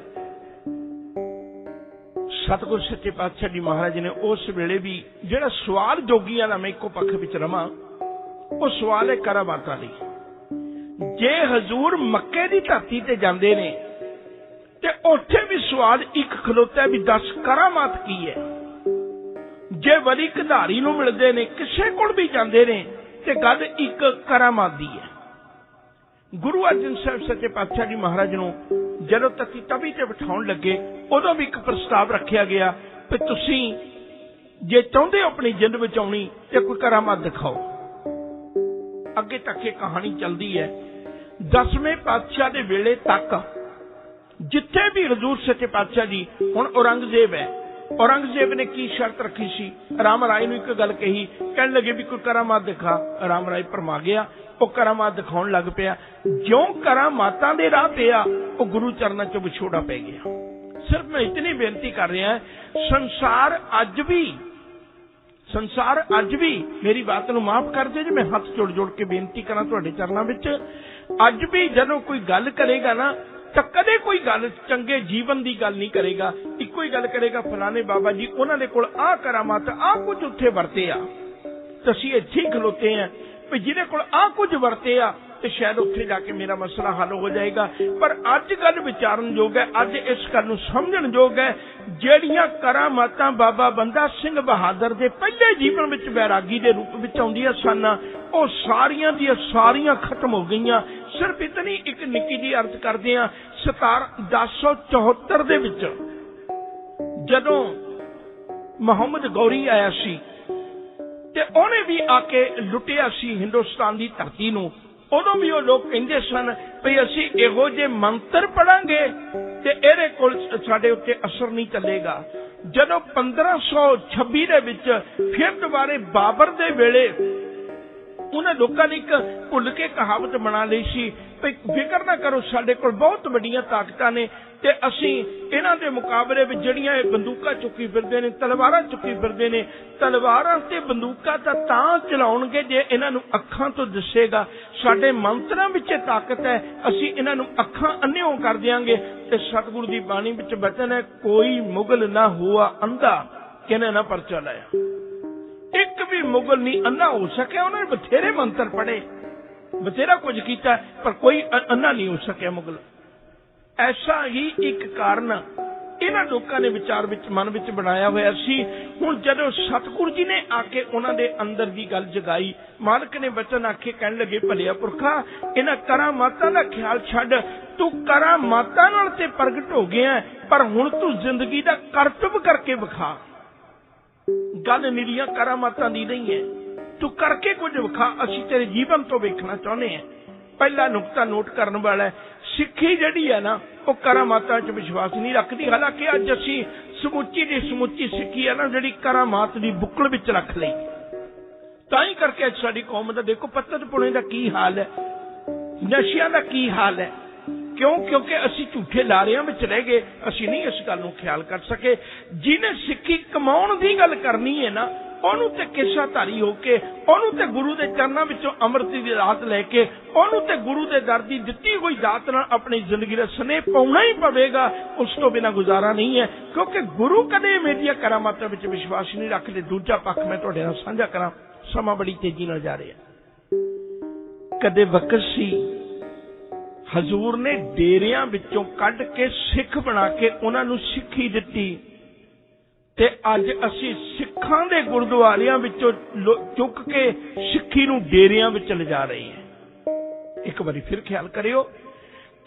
सतगुरु सच्चे पातशाह जी महाराज ने उस वेले भी जिहड़ा सवाल जोगियां दा मैं इक्को पक्ष विच रवां, वो सवाल है करामातां लई। जे हजूर मक्के दी धरती ते जांदे ने ते उत्थे भी सवाल एक खलोता है भी दस करामात की है। जे वली खिडारी नूं मिलदे ने, किसे कोल भी जांदे ने ते गल एक करामात दी है। गुरु अर्जन साहब सच्चे पातशाह जी महाराज नूं जदों तत्ती तवी ते बिठाउण लगे, उदों भी एक प्रस्ताव रखिया गया कि तुसीं जे चाहुंदे हो अपनी जिंद बचाउणी ते कोई करामात दिखाओ। अगे तक ये कहानी चलती है। 10वें पातशाह दे वेले तक जिथे भी हजूर सच्चे पातशाह जी, हुण औरंगजेब है, औरंगजेब ने की शर्त रखी सी, राम राय नूं एक गल कही, कहण लगे भी कोई करामात दिखा। राम राय भरमा गया, वो करामात दिखाउण लग पिया। ज्यों करामातां दे राह पिया, वो गुरु चरनां चों विछोड़ा पै गया। सिर्फ मैं इतनी बेनती कर रहा, संसार अज भी मेरी बात नूं माफ कर दे जे मैं हाथ जोड़ जोड़ के बेनती करा तुहाडे चरनां विच, अज भी जदों कोई गल करेगा ना तो कदे कोई गल चंगे जीवन की गल नहीं करेगा। इक्को ही गल करेगा, फलाने बाबा जी उन्हां दे कोल आ करामात आ कुछ उत्थे वरते आ, तो असीं इत्थे ही खलोते हैं भी जिहदे कोल आ कुछ वरते आ तो शायद उत्थे जाके मेरा मसला हल हो जाएगा। पर अज गल विचारन योग है, अज इस गल नूं समझण योग है, ਜਿਹੜੀਆਂ करामातां बाबा बंदा सिंह बहादुर के पहले जीवन में बैरागी के रूप में आउंदियां सन, वो सारियां दी सारियां खत्म हो गईयां। सिर्फ इतनी एक निक्की जी अर्ज करदे आ, 1074 दे विच जदों मुहम्मद गौरी आया सी ते उहने भी आके लुटिया सी हिंदुस्तान की धरती नूं, उदों भी वो लोग कहंदे सन भी असीं इहो जे मंत्र पढ़ांगे ते इहदे कोल साडे उत्ते असर नहीं चलेगा। जदों 1526 दे विच फिर दोबारे बाबर दे वेले उन्हें लोगों ने एक भुल के कहावत बना ली सी, फिक्र ना करो साडे कोल बहुत वड्डियां ताकतां ने ते असीं इन्हां दे मुकाबले विच जड़ियां बंदूकां चुकी फिरदे ने, तलवारां चुकी फिरदे ने, तलवारां ते बंदूकां तां चलाउणगे जे इन्हां नूं अखां तो दिसेगा। साडे मंत्रां विच ताकत है, असीं इन्हां नूं अखां अन्निओ कर दिआंगे। ते सतगुरु दी बाणी विच वचन है, कोई मुगल ना हुआ अंधा किने ना परचा लाया। एक भी मुगल नहीं अन्ना हो सके, उन्होंने बथेरे मंत्र पढ़े, बथेरा कुछ किया, पर कोई अन्ना नहीं हो सके मुगल। ऐसा ही एक कारण इन्हां लोगों ने विचार विच मन विच बनाया होया सी। हुण जदों सतगुरु जी ने आके उन्हां दे अंदर दी गल जगाई, मालक ने वचन आखे, कहण लगे भलिया पुरखा इन्हां करामातां दा ख्याल छड्ड, तू करामातां नाल ते प्रगट हो गया, पर हुण तू जिंदगी दा करतब करके विखा। गल निरीआं करामातां दी नहीं है, तू करके कुछ विखा, असीं तेरे जीवन तो वेखना चाहुंदे हैं। पहला नुकता नोट करने वाला है, सिक्खी जिहड़ी है ना वो करामातां च विश्वास नहीं रखती। हालांकि अज असीं समुची दी समुची सिक्खी है ना जिहड़ी करामात दी बुक्कल विच रख लई, तां ही करके अज साडी कौम दा देखो पत्तत पुणे दा की हाल है, नशियां दा की हाल है। क्यों? क्योंकि असीं झूठे लारियां विच रह गए, असीं नहीं इस गल नूं ख्याल कर सके। जिन्हें सिक्खी कमाउण दी गल करनी है ना, ਉਹਨੂੰ ਤੇ ਕਿੱਸਾਧਾਰੀ ਹੋ ਕੇ, ਉਹਨੂੰ ਤੇ ਗੁਰੂ ਦੇ ਚਰਨਾਂ ਵਿੱਚੋਂ ਅੰਮ੍ਰਿਤ ਦੀ ਦਾਤ ਲੈ ਕੇ, ਉਹਨੂੰ ਤੇ ਗੁਰੂ ਦੇ ਦਰ ਦੀ ਦਿੱਤੀ ਹੋਈ ਦਾਤ ਨਾਲ ਆਪਣੀ ਜ਼ਿੰਦਗੀ ਦਾ ਸਨੇਹ ਪਾਉਣਾ ਹੀ ਪਵੇਗਾ, ਉਸ ਤੋਂ ਬਿਨਾਂ ਗੁਜ਼ਾਰਾ ਨਹੀਂ ਹੈ। ਕਿਉਂਕਿ ਗੁਰੂ ਕਦੇ ਮੇਰੀਆਂ ਕਰਾਮਾਤਾਂ ਵਿੱਚ ਵਿਸ਼ਵਾਸ ਨਹੀਂ ਰੱਖਦੇ। ਦੂਜਾ ਪੱਖ ਮੈਂ ਤੁਹਾਡੇ ਨਾਲ ਸਾਂਝਾ ਕਰਾਂ, ਸਮਾਂ ਬੜੀ ਤੇਜ਼ੀ ਨਾਲ ਜਾ ਰਿਹਾ। ਕਦੇ ਵਕਤ ਸੀ ਹਜ਼ੂਰ ਨੇ ਡੇਰਿਆਂ ਵਿੱਚੋਂ ਕੱਢ ਕੇ ਸਿੱਖ ਬਣਾ ਕੇ ਉਹਨਾਂ ਨੂੰ ਸਿੱਖੀ ਦਿੱਤੀ, ਤੇ ਅੱਜ ਅਸੀਂ ਸਿੱਖਾਂ ਦੇ ਗੁਰਦੁਆਰਿਆਂ ਵਿੱਚੋਂ ਚੁੱਕ ਕੇ ਸਿੱਖੀ ਨੂੰ ਡੇਰਿਆਂ ਵਿੱਚ ਲਿਜਾ ਰਹੇ ਹਾਂ। ਇੱਕ ਵਾਰੀ ਫਿਰ ਖਿਆਲ ਕਰਿਓ,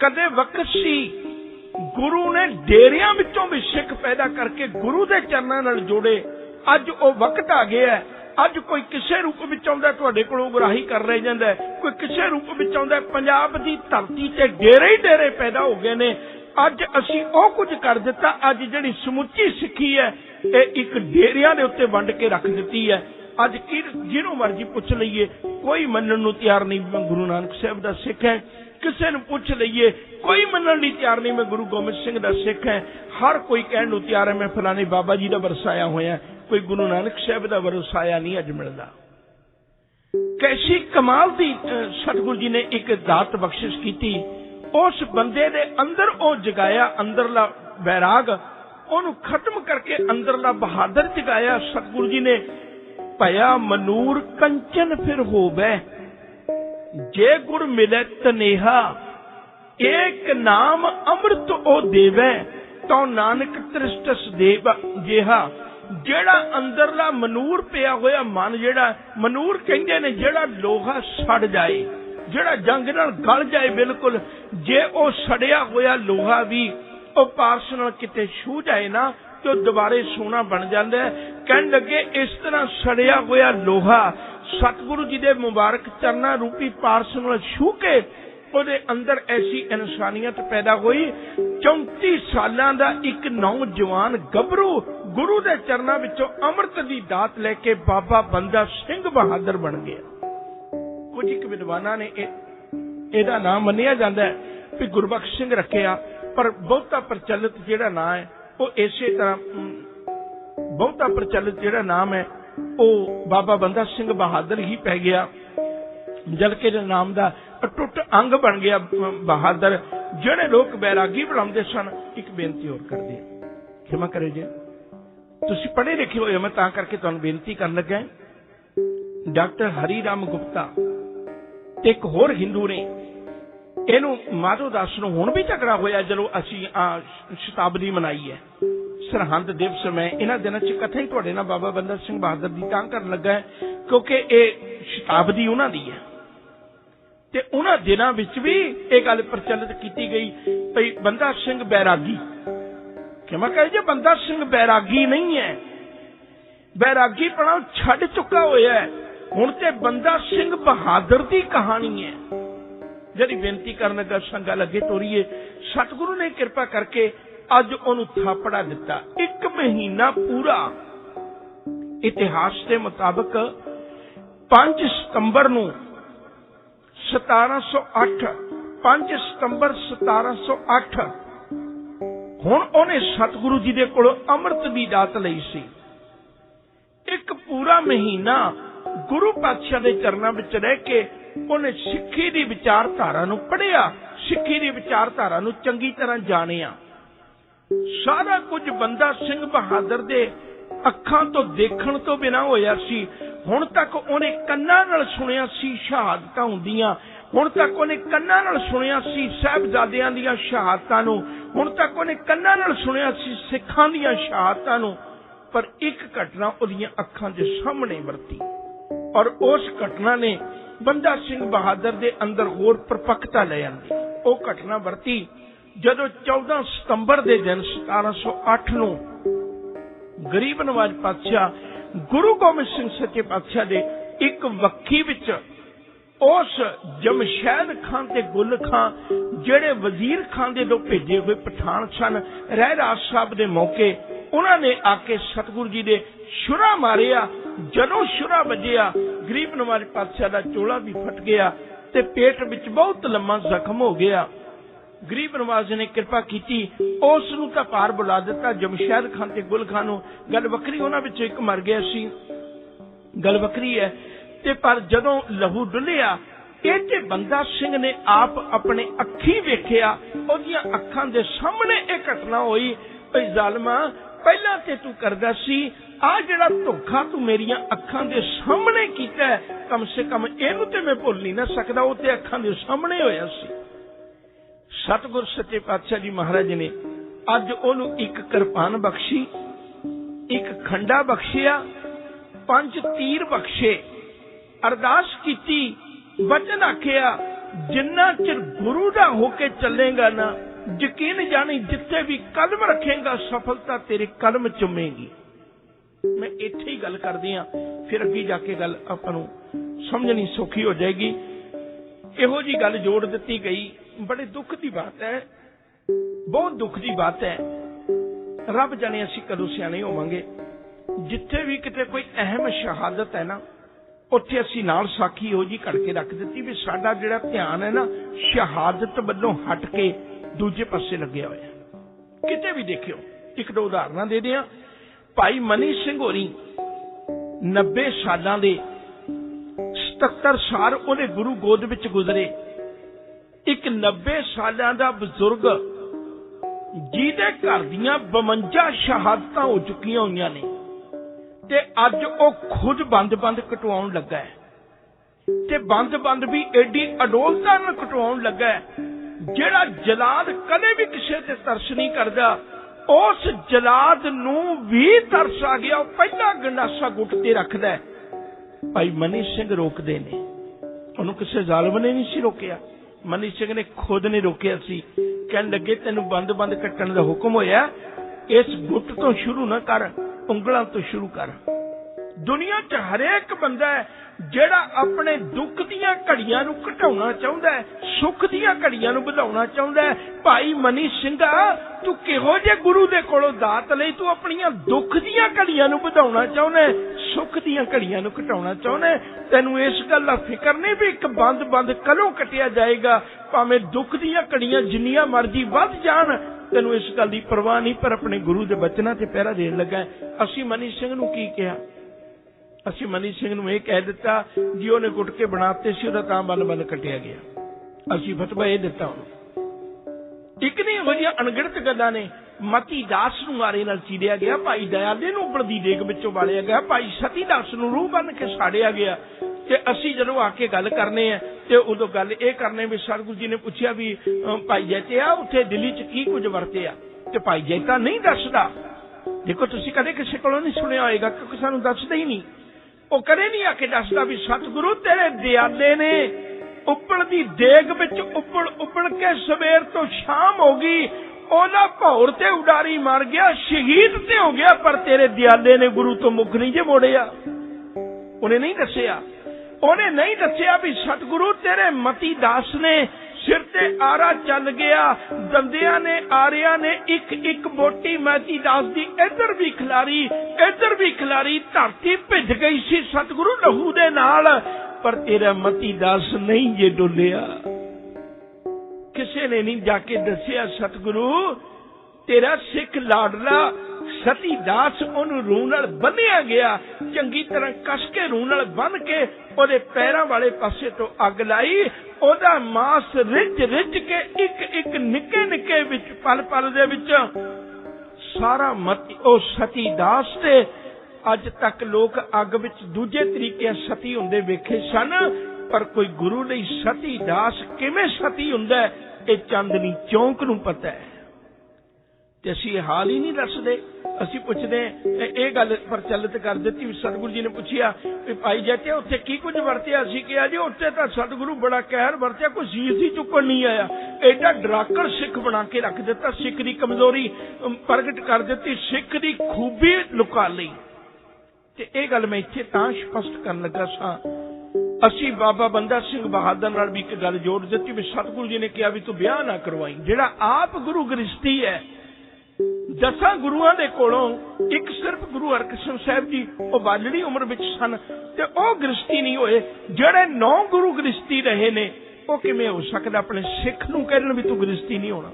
कदे वक्त सी गुरु ने डेरियां विचों भी सिख पैदा करके गुरु दे चरनां नाल जोड़े। अज वो वक्त आ गया है, अज कोई किसी रूप विच आउंदा तुहाडे कोलों गुराही कर रह जांदा है, कोई किसी रूप विच आउंदा। पंजाब दी धरती ते डेरे ही डेरे पैदा हो गए ने। अज असीं ओ कुछ कर दिता, अज जिहड़ी समुची सिੱਖੀ है ये एक डेरियां दे उत्ते वंड के रख दित्ती है। अज की जिन्हों मर्जी पुछ लईए कोई मनण नूं तैयार नहीं मैं गुरु नानक साहब दा सिख है। किसी नूं पुछ लईए कोई मनण लई तैयार नहीं मैं गुरु गोबिंद सिंह दा सिख है। हर कोई कहण नूं तैयार है मैं फलाने बाबा जी दा वरसाया होया, कोई गुरु नानक साहब दा वरसाया नहीं अज मिलदा। कैसी कमाल दी सतगुरु जी ने एक दात बख्शिश की। उस बंदे दे अंदर ओ जगाया अंदरला बैराग, ओनू खत्म करके अंदरला बहादुर जगाया। सतगुरु जी ने भया मनूर कंचन फिर होवे, जे गुर मिले तनेहा, एक नाम अमृत ओ देवे, तो नानक त्रिष्टस देव जेहा। जेड़ा अंदरला मनूर पिया होया मन, जेड़ा मनूर कहंदे ने जेड़ा लोहा सड़ जाए, जेड़ा जंग नाल गल जाए बिल्कुल, जे ओ सड़िया होया लोहा भी ओ पारस नाल किते छू जाए ना तो दोबारे सोना बन जाता है। कहन लगे इस तरह सड़िया होया लोहा सतगुरु जी दे मुबारक चरना रूपी पारस नाल छू के ओदे अंदर ऐसी इंसानियत पैदा हुई। 34 सालां दा एक नौजवान गभरू गुरु दे चरना विचों अमृत दी दात लेके बाबा बंदा सिंह बहादुर बन गया। कुछ एक विद्वानां ने इहदा नाम मन्निया जांदा है भी गुरबख्श सिंह रखिया, पर बहुता प्रचलित जिहड़ा नाम है वो इसे तरह बहुता प्रचलित जिहड़ा नाम है वो बाबा बंदा सिंह बहादुर ही पै गया। जबकि नाम का अटुट अंग बन गया बहादुर। जिहड़े लोग बैरागी बुलाते सन, एक बेनती और कर दिया, क्षमा करे जी, तुसीं पढ़े लिखे होए, मैं तां करके तुहानूं बेनती करन लगा। डॉक्टर हरी राम गुप्ता ते एक होर हिंदू ने इनू माधो दास नूं हुण भी झगड़ा होया जदों असीं शताब्दी मनाई है सरहंद दिवस। मैं इन्हां दिनां च कथा ही तुहाडे नाल बाबा बंदा सिंह बहादुर दी तां करन लगा है क्योंकि ये शताब्दी उन्हां दी है ते उन्हां दिनां विच भी ये गल प्रचलित की गई भई बंदा सिंह बैरागी। क्षमा कहे जी, बंदा सिंह बैरागी नहीं है, बैरागी पना छड्ड चुका होया है। हुण ते बंदा सिंह बहादुर दी कहानी है। जड़ी बेनती करने का संगा लगे तोरीए, सतगुरु ने कृपा करके अज ओनू थापड़ा दिता। 1 महीना पूरा इतिहास के मुताबिक 5 सितंबर नू 1708 5 सितंबर 1708 हुण ओने सतगुरु जी दे कोलों अमृत दी दात लई सी। 1 पूरा महीना गुरु पातशाह दे चरनां विच रह के उन्हें सिੱਖੀ दी विचारधारा नूं पढ़िया, सिੱਖੀ दी विचारधारा नूं चंगी तरह जानिया। सारा कुछ बंदा सिंह बहादुर दे अखां तो देखण तो बिना होया सी। हुण तक उन्हें कन्नां नाल सुनिया सी शहादतां हुंदियां, हुण तक उन्हें कन्नां नाल सुनिया सी साहिबजादियां दीयां शहादतां नूं, हुण तक उन्हें कन्नां नाल सुनिया सी सिखां दीयां शहादतां नूं। पर एक घटना उहदीयां अखां दे सामने वरती और उस घटना ने बंदा सिंह बहादुर दे अंदर होर परपक्ता ले आंदी। वो घटना वरती जदों 14 सितंबर दे दिन 1708 नूं गरीब नवाज पातशाह गुरु गोबिंद सिंह सच्चे पातशाह दे एक वक्की विच उस जमशैद खान ते गुल खान जेड़े वजीर खान दे दो भेजे हुए पठान सन रहराज साहब दे मौके, उन्होंने आके सतगुरु जी दे शुरा मारिया। जदों शुरा वजिया गरीब नवाज पातशाह दा चोला भी फट गया ते पेट विच बहुत लम्मा जख्म हो गया। गरीब नवाज ने कृपा की उस नूं तां पार बुला दिता। जमशैद खान ते गुल खान नूं गल वक्री, उन्हां विचों एक मर गया सी, गल वक्री है। ते पर जदों लहू डुलिया ਇਹ ਤੇ ਬੰਦਾ ਸਿੰਘ ने आप अपने अखी वेखिया, ਉਹਦੀਆਂ ਅੱਖਾਂ ਦੇ ਸਾਹਮਣੇ ਇਹ घटना होई। ਭਈ ਜ਼ਾਲਮਾ ਪਹਿਲਾਂ ਤੇ ਤੂੰ ਕਰਦਾ ਸੀ, आ ਜਿਹੜਾ ਧੋਖਾ ਤੂੰ ਮੇਰੀਆਂ ਅੱਖਾਂ ਦੇ ਸਾਹਮਣੇ ਕੀਤਾ, कम से कम ਇਹਨੂੰ ਤੇ मैं भुੱल नहीं ना सकदा, ਉਹ ਤੇ ਅੱਖਾਂ ਦੇ ਸਾਹਮਣੇ ਹੋਇਆ ਸੀ। सतगुर सच्चे पातशाह जी महाराज ने अज ਉਹਨੂੰ एक किरपान बख्शी, एक खंडा बख्शिया, 5 तीर बख्शे, अरदास की, वचन आखिया जिन्ना चिर गुरु दा होके चलेगा ना, यकीन जानी जिथे भी कदम रखेगा सफलता तेरे कदम चुमेगी। मैं इत्थे ही गल करदी हां, फिर अगे जाके गल आपां नूं समझनी सौखी हो जाएगी। इहो जी गल जोड़ दित्ती गई, बड़े दुख की बात है, बहुत दुख की बात है। रब जाने असीं कदों सियाणे होवांगे। जिथे भी किते कोई अहम शहादत है ना, उत्थे असीं नाल साखी हो जी घड़ के रख दित्ती भी साडा जिहड़ा ध्यान है ना शहादत वल्लों हट के दूजे पासे लग्या होया। किते भी देखियो, एक दो उदाहरणां दे दियां। भाई मनी सिंह होरी 90 सालां दे 77 साल उहदे गुरु गोद विच गुजरे। एक 90 सालां दा बजुर्ग जिहदे घर दियां 52 शहादतां हो चुकियां होईयां ने ते अज ओ खुद बंद कटवाउण लगा है ते बंद भी एडी अडोलता नाल कटवाउण लगा है। जिहड़ा जलाद कदे भी किसे ते तरस नहीं करदा, उस जलाद नूं भी तरस आ गया, पहला गंडासा गुट ते रखदा है। भाई मनी सिंह रोकदे ने, उहनूं किसे जालिम ने नहीं सी रोकिया, मनी सिंह ने खुद ने रोकिया सी। कहण लगे तैनूं बंद कट्टण दा हुक्म होया, इस गुट तो शुरू ना कर, उंगलां तो शुरू कर। दुनिया च हरेक बंदा है जिहड़ा अपने दुख दीयां घड़ियां नूं घटाउणा चाहुंदा है, सुख दीयां घड़ियां नूं वधाउणा चाहुंदा है। भाई मनी सिंघा, तू किहो जे गुरु दे कोलों दात लई, तू अपणियां दुख दीयां घड़ियां नूं वधाउणा चाहुंदा है, सुख दीयां घड़ियां नूं घटाउणा चाहुंदा है। तैनूं इस गल दा फिकर नहीं भी एक बंद कलों कटिया जाएगा, भावें दुख दीयां घड़ियां जिन्नियां मर्जी वध जाण, तैनूं इस गल दी परवाह नहीं, पर अपने गुरु दे बचनां ते पहरा देण लगा। असीं मनी सिंह नूं की कहा? असीं मनी सिंह नूं यह कह दिता जी उहने गुटके बनाते सी, उहदा तां बंद कटिया गया। असीं फतवा यह दिता उहनूं। एक नहीं इहो जिहियां अणगिणत गल्लां ने। मती दास नूं आरे नाल चीरिया गया, भाई दयाले नूं उबलदी देग विचों बालिया गया, भाई सती दास नूं रूह बन के साड़िया गया। ते असीं जदों आके गल करने हैं ते उदों गल ये करने भी सतगुरु जी ने पुछया भी भाई जैतिया उत्थे दिल्ली च की कुछ वरतिया, ते भाई जैता नहीं दसदा। देखो तुसीं कदे किसे कोलों नहीं सुनिया होएगा, क्योंकि सानूं दसदा ही नहीं। ਉਹ कदे नहीं आके दसदा भी सतगुरु तेरे दयाले ने उबलदी देग विच उबल के सवेर तो शाम हो गई, ओदा भौर ते उडारी मर गया, शहीद ते हो गया, पर तेरे दयाले ने गुरु तो मुख नहीं जे मोड़िया। उन्हें नहीं दसिया, उन्हें नहीं दसिया भी सतगुरु तेरे मती दास ने सिर ते आरा चल गया, दंदिया ने आरिया ने एक बोटी मती दास दी इधर भी खिलारी, धरती भिज गई सी सतगुरु लहू दे नाल, पर तेरा मती दास नहीं जे डोलिया। किसे ने नहीं जाके दसिया सतगुरु तेरा सिख लाडला सती दास ओनू रूह नाल बन्निया गया, चंगी तरह कस के रूह नाल बन के ओदे पैरां वाले पासे तो अग लाई, ओदा मांस रिज के एक निके विच पल दे विच सारा मती ओ सती दास ते अज तक लोग अग विच दूजे तरीके सती हुंदे वेखे सन, पर कोई गुरु लई सती दास किवें सती हुंदा है ये चांदनी चौंक नूं पता है। ते असीं हाल ही नहीं दसदे, असीं पुछदे ये गल प्रचलित कर दित्ती। सतगुरु जी ने पुछिया भाई जैते उत्थे की कुछ वरतिया? असीं कहा जी उत्थे तां सतगुरु बड़ा कहर वरतिया, कोई शीश ही चुकण नहीं आया, एडा डराकड़ सिख बना के रख दिता, सिख दी कमजोरी प्रगट कर दित्ती, सिख दी खूबी लुका लई। ते ये गल मैं इत्थे तां स्पष्ट करन लगा सां, असीं बाबा बंदा सिंह बहादुर नाल भी एक गल जोड़ दित्ती भी सतगुरु जी ने कहा भी तू ब्याह ना करवाई। जिहड़ा आप गुरु गृहस्थी है 10 गुरुआं दे कोलों एक सिर्फ गुरु हरकृष्ण साहिब जी वो बालड़ी उम्र विच सन ते ओ गृहस्थी नहीं होए, जिहड़े 9 गुरु गृहस्थी रहे ने वो किवें हो सकदा अपने सिख नूं कहण भी तू गृहस्थी नहीं होना।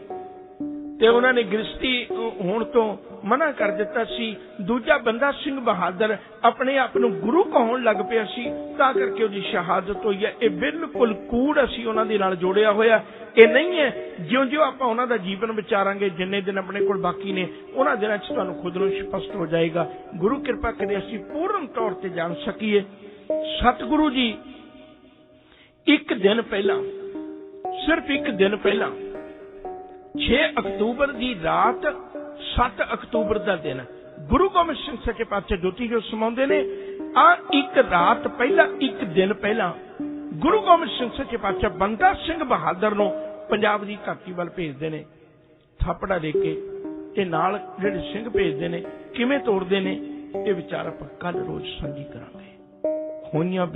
ते उन्हां ने गृहस्थी होण तो मना कर दिता सी। दूजा बंदा सिंह बहादुर अपने आप नूं गुरु कहाउण लग पिया सी, तां करके उहदी शहादत होई है। ये बिल्कुल कूड़ असीं उन्हां दे नाल जोड़िया होया ये नहीं है। जिउं-जिउं आपां उन्हां दा जीवन विचारांगे, जिन्ने दिन अपने कोल बाकी ने उन्हां दिनां 'च तुहानूं खुद नूं स्पष्ट हो जाएगा। गुरु किरपा करे असीं पूर्ण तौर ते जान सकीए। सतगुरु जी एक दिन पहला, सिर्फ एक दिन पहला 6 अक्तूबर की रात 7 अक्तूबर का दिन गुरु गोबिंद सिंह सच्चे पातशाह ज्योति जो समाउंदे ने आ एक रात पहला, एक दिन पहला गुरु गोबिंद सिंह सच्चे पातशाह बंदा सिंह बहादुर नूं पंजाब की धरती वाल भेजते हैं थापड़ा दे के ते नाल जिहड़े सिंह भेजते हैं किवें तोड़ते हैं ये विचार आपां कल रोज सांझी करांगे। होइयां